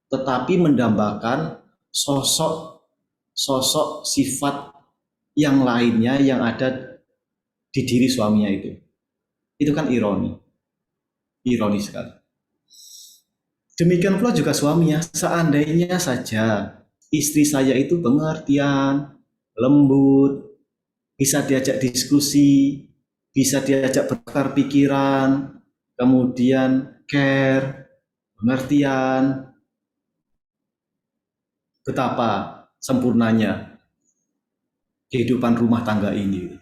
tetapi mendambakan sosok sifat yang lainnya yang ada di diri suaminya itu. Itu kan ironi sekali. Demikian pula juga suaminya, seandainya saja istri saya itu pengertian, lembut, bisa diajak diskusi, bisa diajak bertukar pikiran, kemudian care, pengertian. Betapa sempurnanya kehidupan rumah tangga ini.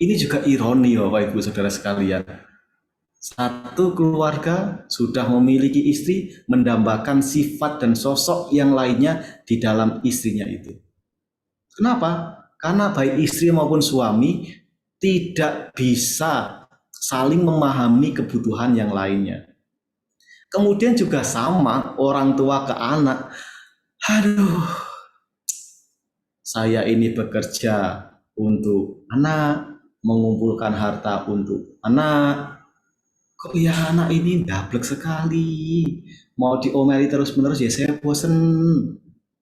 Ini juga ironi, Bapak Ibu Saudara sekalian. Satu keluarga sudah memiliki istri, mendambakan sifat dan sosok yang lainnya di dalam istrinya itu. Kenapa? Karena baik istri maupun suami tidak bisa saling memahami kebutuhan yang lainnya. Kemudian juga sama orang tua ke anak. Aduh, saya ini bekerja untuk anak, mengumpulkan harta untuk anak. Kok ya anak ini dablek sekali. Mau diomeli terus-menerus ya saya bosen.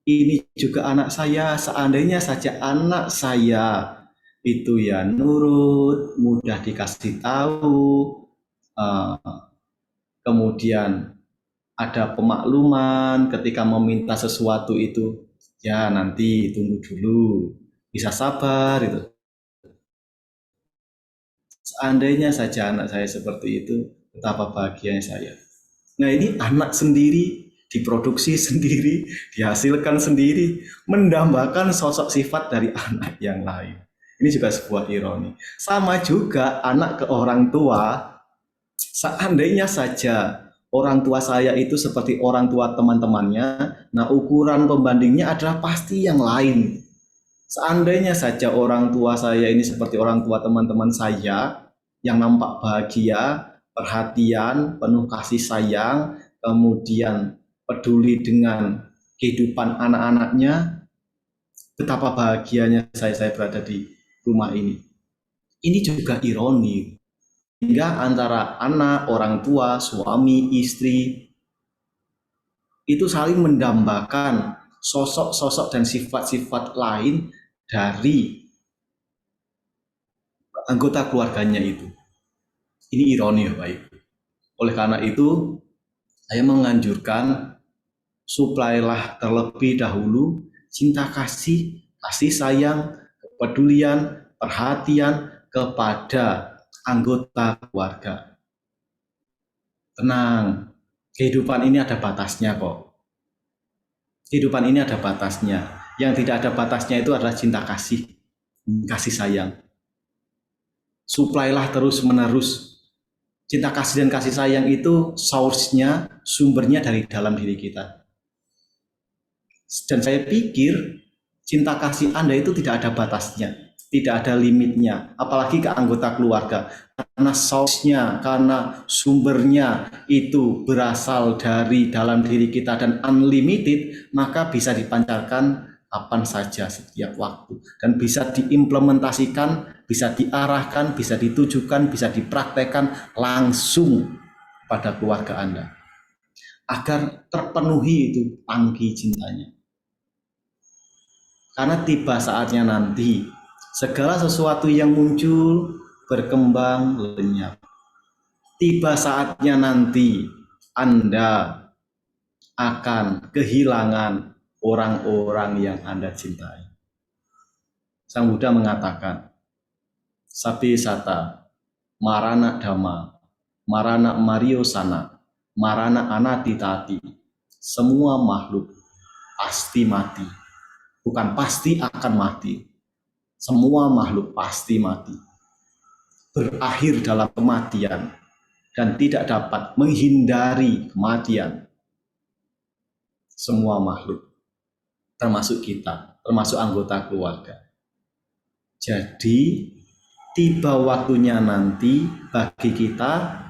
Ini juga anak saya, seandainya saja anak saya itu ya nurut, mudah dikasih tahu, kemudian ada pemakluman ketika meminta sesuatu itu, ya nanti tunggu dulu, bisa sabar itu. Seandainya saja anak saya seperti itu, betapa bahagianya saya. Nah ini anak sendiri, diproduksi sendiri, dihasilkan sendiri, mendambakan sosok sifat dari anak yang lain. Ini juga sebuah ironi. Sama juga anak ke orang tua, seandainya saja orang tua saya itu seperti orang tua teman-temannya, nah ukuran pembandingnya adalah pasti yang lain. Seandainya saja orang tua saya ini seperti orang tua teman-teman saya yang nampak bahagia, perhatian, penuh kasih sayang, kemudian peduli dengan kehidupan anak-anaknya, betapa bahagianya saya berada di rumah ini. Ini juga ironi, hingga antara anak, orang tua, suami, istri, itu saling mendambakan sosok-sosok dan sifat-sifat lain dari anggota keluarganya itu. Ini ironi ya Pak Ibu. Oleh karena itu, saya menganjurkan suplailah terlebih dahulu cinta kasih, kasih sayang, kepedulian, perhatian kepada anggota keluarga. Tenang, kehidupan ini ada batasnya kok. Kehidupan ini ada batasnya. Yang tidak ada batasnya itu adalah cinta kasih, kasih sayang. Suplailah terus-menerus. Cinta kasih dan kasih sayang itu source-nya, sumbernya dari dalam diri kita. Dan saya pikir cinta kasih Anda itu tidak ada batasnya, tidak ada limitnya, apalagi ke anggota keluarga. Karena source-nya, karena sumbernya itu berasal dari dalam diri kita dan unlimited, maka bisa dipancarkan kapan saja setiap waktu. Dan bisa diimplementasikan, bisa diarahkan, bisa ditujukan, bisa dipraktekkan langsung pada keluarga Anda. Agar terpenuhi itu tangki cintanya. Karena tiba saatnya nanti, segala sesuatu yang muncul berkembang lenyap. Tiba saatnya nanti Anda akan kehilangan orang-orang yang Anda cintai. Sang Buddha mengatakan, Sabi Sata, Marana Dhamma, Marana Mario Sana, Marana Anatitati. Semua makhluk pasti mati. Bukan pasti akan mati. Semua makhluk pasti mati. Berakhir dalam kematian dan tidak dapat menghindari kematian. Semua makhluk, termasuk kita, termasuk anggota keluarga. Jadi, tiba waktunya nanti bagi kita,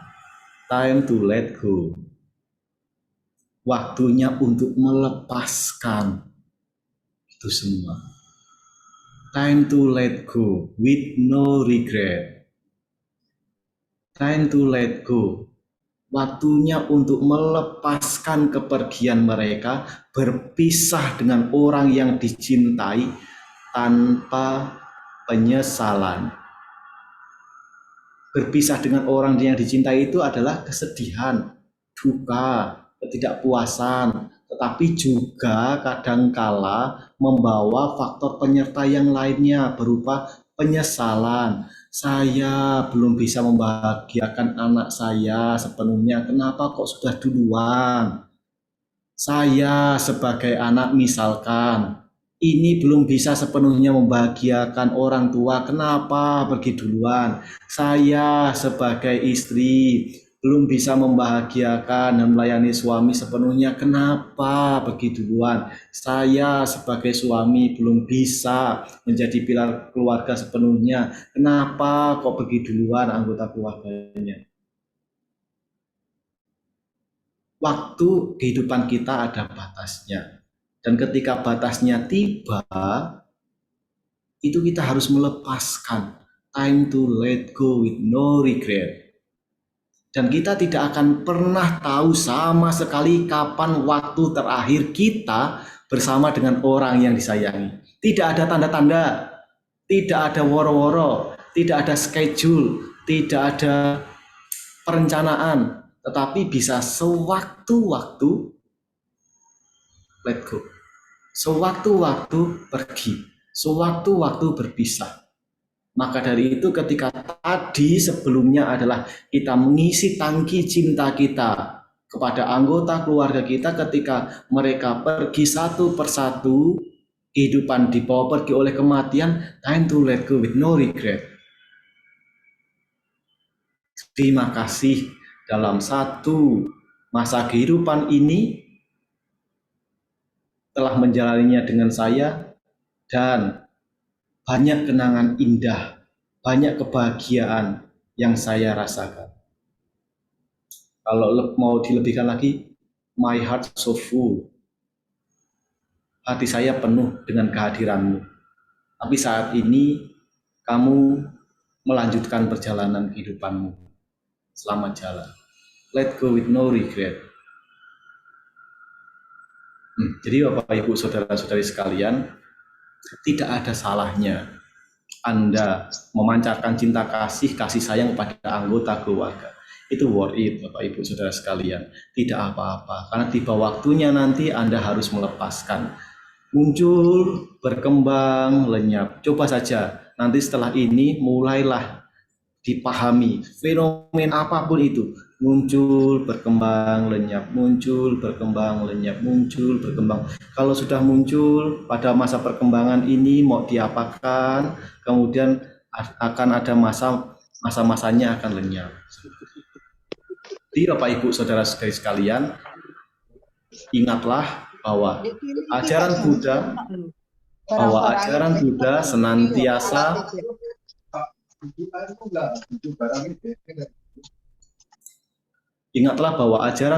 time to let go. Waktunya untuk melepaskan itu semua. Time to let go with no regret. Time to let go. Waktunya untuk melepaskan kepergian mereka, berpisah dengan orang yang dicintai tanpa penyesalan. Berpisah dengan orang yang dicintai itu adalah kesedihan, duka, ketidakpuasan, tetapi juga kadangkala membawa faktor penyerta yang lainnya berupa penyesalan. Saya belum bisa membahagiakan anak saya sepenuhnya. Kenapa kok sudah duluan? Saya sebagai anak misalkan, ini belum bisa sepenuhnya membahagiakan orang tua. Kenapa pergi duluan? Saya sebagai istri belum bisa membahagiakan dan melayani suami sepenuhnya. Kenapa pergi duluan? Saya sebagai suami belum bisa menjadi pilar keluarga sepenuhnya. Kenapa kok pergi duluan anggota keluarganya? Waktu kehidupan kita ada batasnya. Dan ketika batasnya tiba, itu kita harus melepaskan. Time to let go with no regret. Dan kita tidak akan pernah tahu sama sekali kapan waktu terakhir kita bersama dengan orang yang disayangi. Tidak ada tanda-tanda, tidak ada woro-woro, tidak ada schedule, tidak ada perencanaan, tetapi bisa sewaktu-waktu let go, sewaktu-waktu pergi, sewaktu-waktu berpisah. Maka dari itu ketika tadi sebelumnya adalah kita mengisi tangki cinta kita kepada anggota keluarga kita ketika mereka pergi satu persatu, kehidupan dibawa pergi oleh kematian, time to let go with no regret. Terima kasih dalam satu masa kehidupan ini telah menjalaninya dengan saya dan banyak kenangan indah, banyak kebahagiaan yang saya rasakan. Kalau mau dilebihkan lagi, my heart so full. Hati saya penuh dengan kehadiranmu. Tapi saat ini kamu melanjutkan perjalanan kehidupanmu. Selamat jalan. Let go with no regret. Jadi Bapak Ibu Saudara-saudari sekalian, tidak ada salahnya Anda memancarkan cinta kasih sayang kepada anggota keluarga. Itu worth it Bapak Ibu Saudara sekalian. Tidak apa-apa, karena tiba waktunya nanti Anda harus melepaskan. Muncul, berkembang, lenyap. Coba saja, nanti setelah ini mulailah dipahami fenomena apapun itu. Muncul, berkembang, lenyap, muncul, berkembang, lenyap, muncul, berkembang. Kalau sudah muncul pada masa perkembangan ini mau diapakan, kemudian akan ada masa-masanya akan lenyap. Jadi Bapak Ibu Saudara-saudari sekalian, ingatlah bahwa ajaran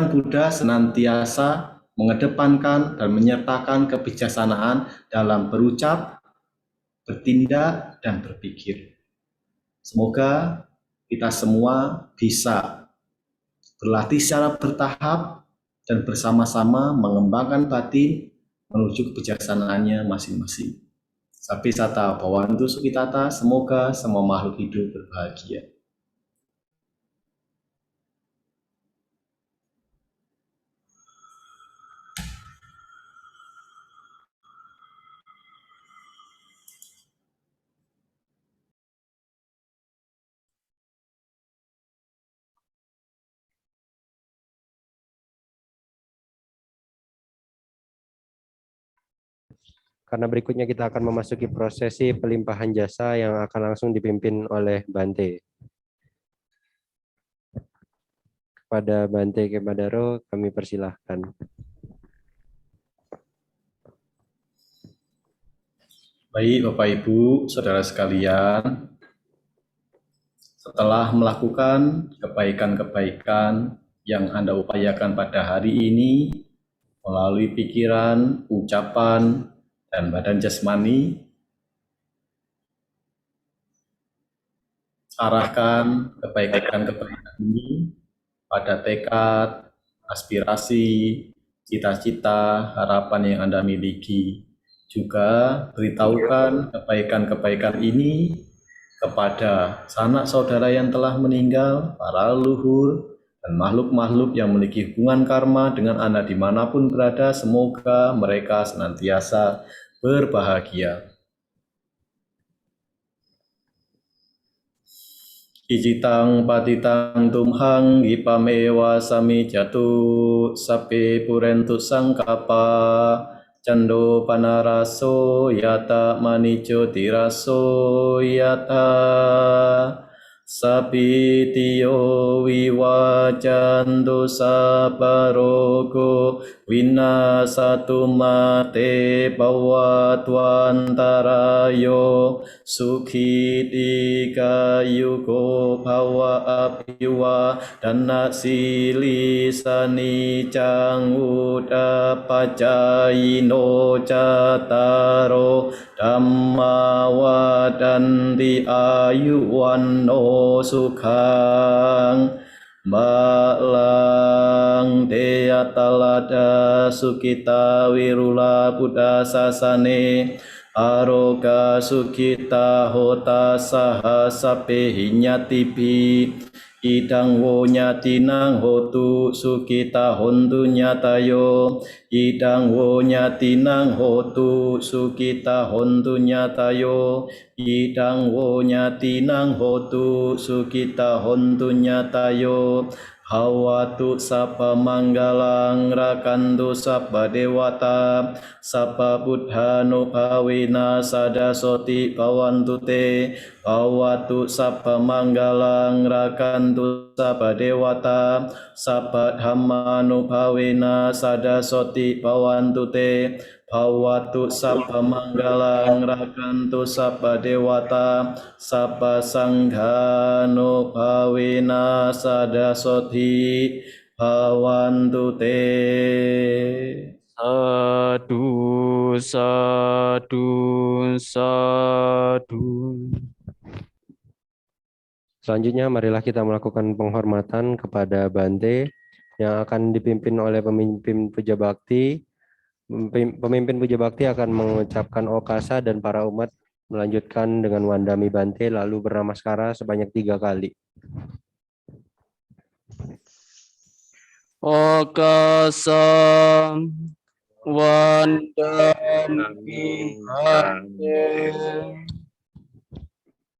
Buddha senantiasa mengedepankan dan menyertakan kebijaksanaan dalam berucap, bertindak, dan berpikir. Semoga kita semua bisa berlatih secara bertahap dan bersama-sama mengembangkan batin menuju kebijaksanaannya masing-masing. Sapi sata bawantu sukitata, semoga semua makhluk hidup berbahagia. Karena berikutnya kita akan memasuki prosesi pelimpahan jasa yang akan langsung dipimpin oleh Bante. Kepada Bante Kemadaro kami persilahkan. Baik Bapak Ibu, Saudara sekalian, setelah melakukan kebaikan-kebaikan yang Anda upayakan pada hari ini melalui pikiran, ucapan, dan badan jasmani, arahkan kebaikan-kebaikan ini pada tekad, aspirasi, cita-cita, harapan yang Anda miliki. Juga beritahukan kebaikan-kebaikan ini kepada sanak saudara yang telah meninggal, para leluhur, dan makhluk-makhluk yang memiliki hubungan karma dengan Anda dimanapun berada. Semoga mereka senantiasa berbahagia. Ijitang patitang tumhang ipamewa sami jatu sape purentu sangkapa cando panaraso yata manijo tiraso yata sapi tiyo wiwajanto saparogo winasatu mate pawatwantarayo Sukhiti yugo bhawa apiwa dana sili sani cang udapacayino cataro dhamma wadanti ayuwanno sukhang Balang Dea Talada Sukita Wirula Buddha Sasane Aroga Sukita Hota Saha Sape Hinyatipi Idang wo nyatinang hotu Sukita hontu nyatayo Idang wo nyatinang hotu Sukita hontu nyatayo Idang wo nyatinang hotu Sukita hontu nyatayo Hawatu sapa manggalang rakantu sapa dewata sapa buddhano bhawina sadasoti bhawantu te Hawatu sapa manggalang rakantu sapa dewata sapa dhammano bhawina sadasoti bhawantu te Bhawatu sapa manggalang rakantu sapa dewata sapa sanghano bhawina sadasoti bhawantu te. Sadu, sadu, sadu. Selanjutnya, marilah kita melakukan penghormatan kepada Bante yang akan dipimpin oleh pemimpin Puja Bakti. Pemimpin Puja Bakti akan mengucapkan okasa dan para umat melanjutkan dengan wandami Bante lalu bernamaskara sebanyak 3 kali. Okasa wandami Bante.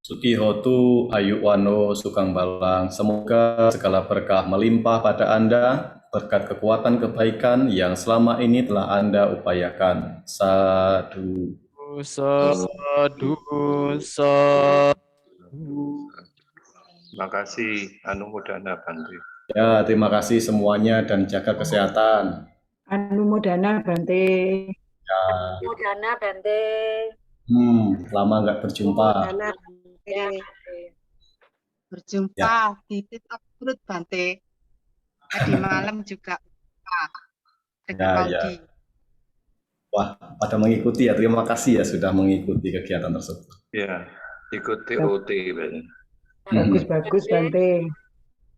Sukihotu ayuwano sukang balang. Semoga segala berkah melimpah pada Anda, berkat kekuatan kebaikan yang selama ini telah Anda upayakan. Sadu. Sadu, sadu. Terima kasih, Anumodana Bante. Ya, terima kasih semuanya dan jaga kesehatan. Anumodana Bante. Ya. Anumodana Bante. Lama nggak berjumpa. Anumodana Bante. Berjumpa Ya. di Titik Perut Bante. Tadi malam juga dengan Ya. Maudi. Wah, pada mengikuti ya. Terima kasih ya sudah mengikuti kegiatan tersebut. Ya, ikut TOT. Bagus-bagus Bante.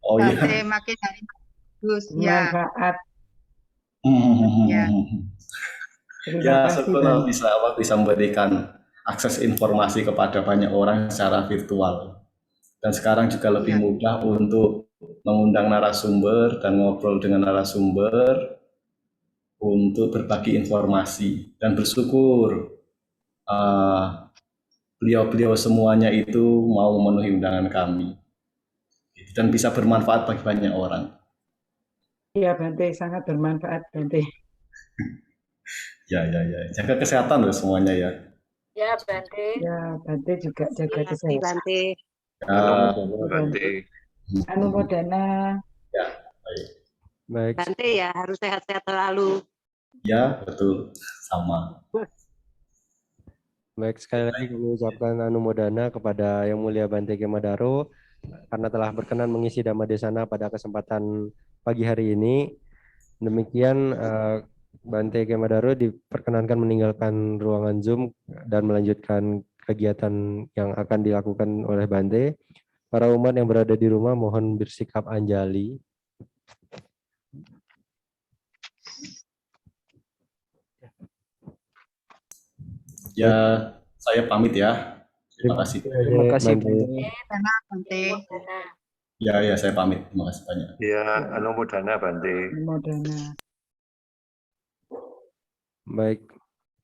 Oh iya. Bante makin hari bagus. Ya. Manfaat. Ya. Ya, syukur bisa memberikan akses informasi kepada banyak orang secara virtual. Dan sekarang juga lebih mudah untuk mengundang narasumber dan ngobrol dengan narasumber untuk berbagi informasi. Dan bersyukur beliau-beliau semuanya itu mau memenuhi undangan kami. Dan bisa bermanfaat bagi banyak orang. Iya Bante, sangat bermanfaat Bante. Ya. Jaga kesehatan loh semuanya ya. Ya Bante. Ya Bante juga jaga kesehatan. Bante. Ya. Bante. Anumodana. Ya, baik. Bante ya harus sehat-sehat selalu. Ya, betul. Sama. Baik, sekali lagi kami ucapkan anumodana kepada Yang Mulia Bante Kemadaro karena telah berkenan mengisi Dhamma Desana pada kesempatan pagi hari ini. Demikian Bante Kemadaro diperkenankan meninggalkan ruangan Zoom dan melanjutkan kegiatan yang akan dilakukan oleh Bante. Para umat yang berada di rumah mohon bersikap anjali. Ya, saya pamit ya. Terima kasih. Terima kasih Bante. Bante. Ya, saya pamit. Terima kasih banyak. Ya, Anumodana Bante. Anumodana. Baik,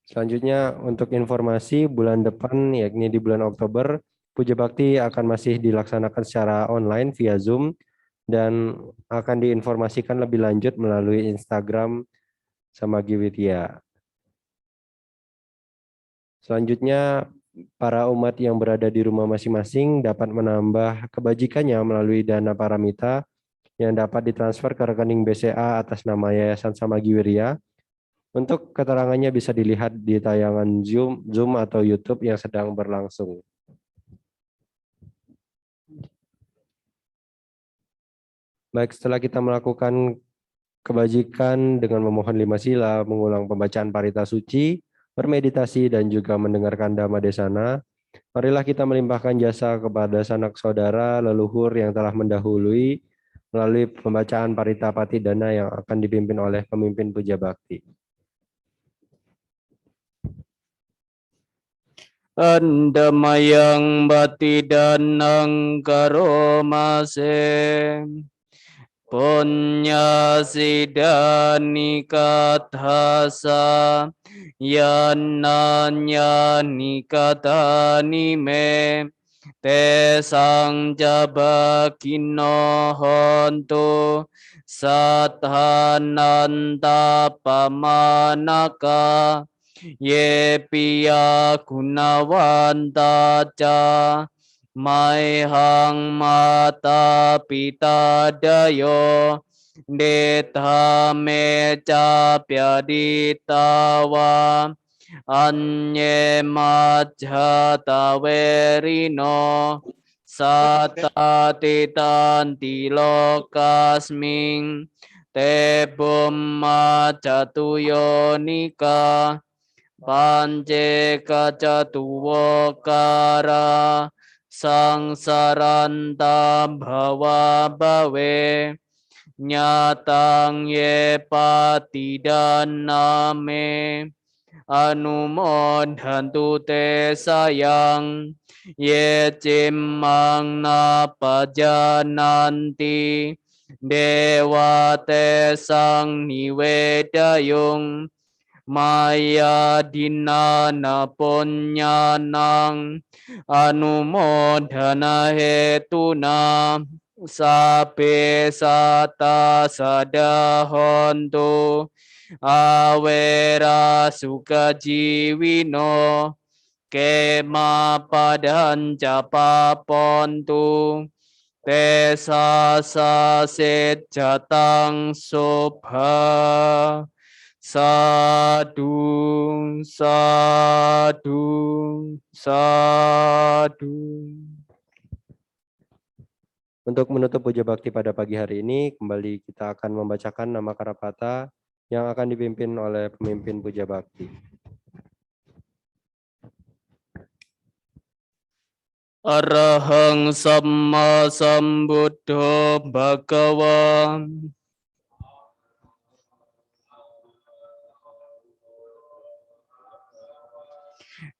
selanjutnya untuk informasi bulan depan yakni di bulan Oktober Puja Bakti akan masih dilaksanakan secara online via Zoom dan akan diinformasikan lebih lanjut melalui Instagram Samagi Widya. Selanjutnya, para umat yang berada di rumah masing-masing dapat menambah kebajikannya melalui dana paramita yang dapat ditransfer ke rekening BCA atas nama Yayasan Samagi Wirya. Untuk keterangannya bisa dilihat di tayangan Zoom atau YouTube yang sedang berlangsung. Baik, setelah kita melakukan kebajikan dengan memohon 5 sila, mengulang pembacaan parita suci, bermeditasi, dan juga mendengarkan Dhamma Desana, marilah kita melimpahkan jasa kepada sanak saudara leluhur yang telah mendahului melalui pembacaan parita patidana yang akan dipimpin oleh pemimpin Puja Bakti. Andamayang batidanang karomase punya sidani kathasa yananya nikatani me te sang jabakino hontu sathananta pamanaka ye piya gunawanta ca maihang mata pita dayo detha me ca pyaditawa anye majhata verino satatitanti lokasming te bumma catuyonika pance kacatuwokara sangsaranta bhava bhave nyatang ye patidana me anumodhantu te sayang ye cimang na pajananti dewa te sang niwedayung maya dinana punyanang anumodhana hetuna sape sata sadahontu awera sukajiwino kema padanca papontu te saset jatang subha. Sadu, sadu, sadu. Untuk menutup puja bakti pada pagi hari ini, kembali kita akan membacakan nama Karapata yang akan dipimpin oleh pemimpin puja bakti. Arahang Samma Sambuddho Bhagava.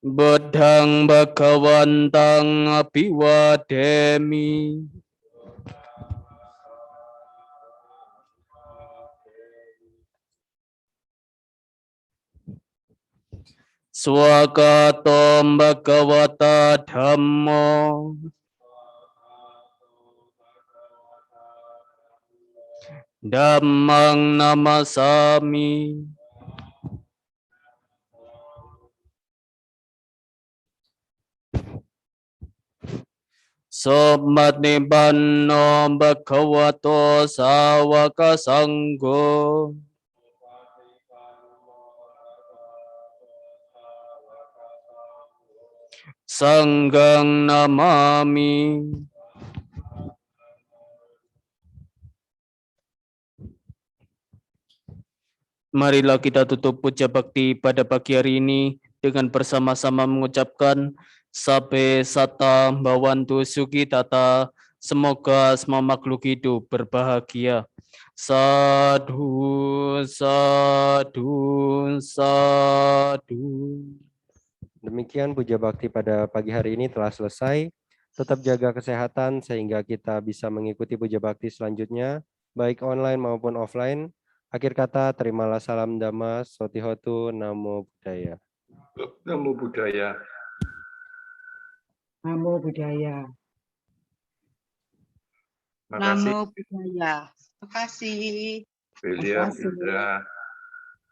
Buddhang Bhagavantang Abhiwademi. Swagatom Bhagavata Dhammo. Dhammang namasami. Somat nibbano bhagavato sawaka sanggo. Sanggang namami. Marilah kita tutup puja bakti pada pagi hari ini dengan bersama-sama mengucapkan Sabe Sata Bhawantu Sukitata, semoga semua makhluk hidup berbahagia. Sadhu, sadhu, sadhu. Demikian puja bakti pada pagi hari ini telah selesai. Tetap jaga kesehatan sehingga kita bisa mengikuti puja bakti selanjutnya, baik online maupun offline. Akhir kata, terimalah salam Dhamma, Sotihotu, Namo Buddhaya. Namo Buddhaya. Namo Buddhaya. Makasih Namo Buddhaya. Terima kasih. William, Makasih. Indra.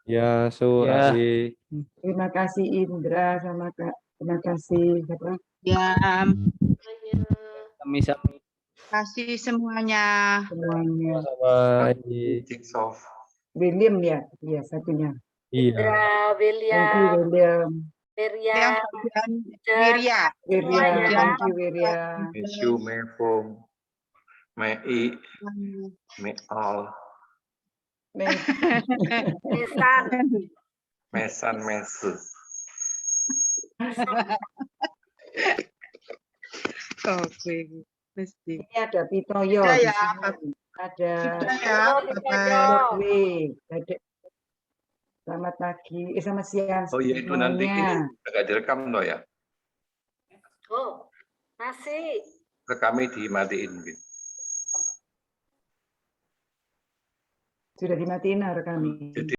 Ya, Su, Ya. Ari. Terima kasih Indra sama Kak. Terima kasih siapa? Ya, Sami-sami. terima kasih semuanya. Semuanya. Sama Ari. Jigsaw. William ya, iya satunya. Iya. Indra, Thank you William, William. Wirya, Yang bagian Wirya. Wirya, semuanya. thank you Wirya. Mesu, Mefong, Mei, Meal, Nisan, Mesan, Mesu. Oke, mesti. Ini ada Pitoyo Sudah di ya, sini. Ada Sudah ya, Oh, Bapak. Broadway. Selamat pagi, selamat siang Oh iya, itu nanti ini semuanya. agak direkam loh ya. oh, masih. Rekamnya dimatiin. Gitu. Sudah dimatiin kami. Jadi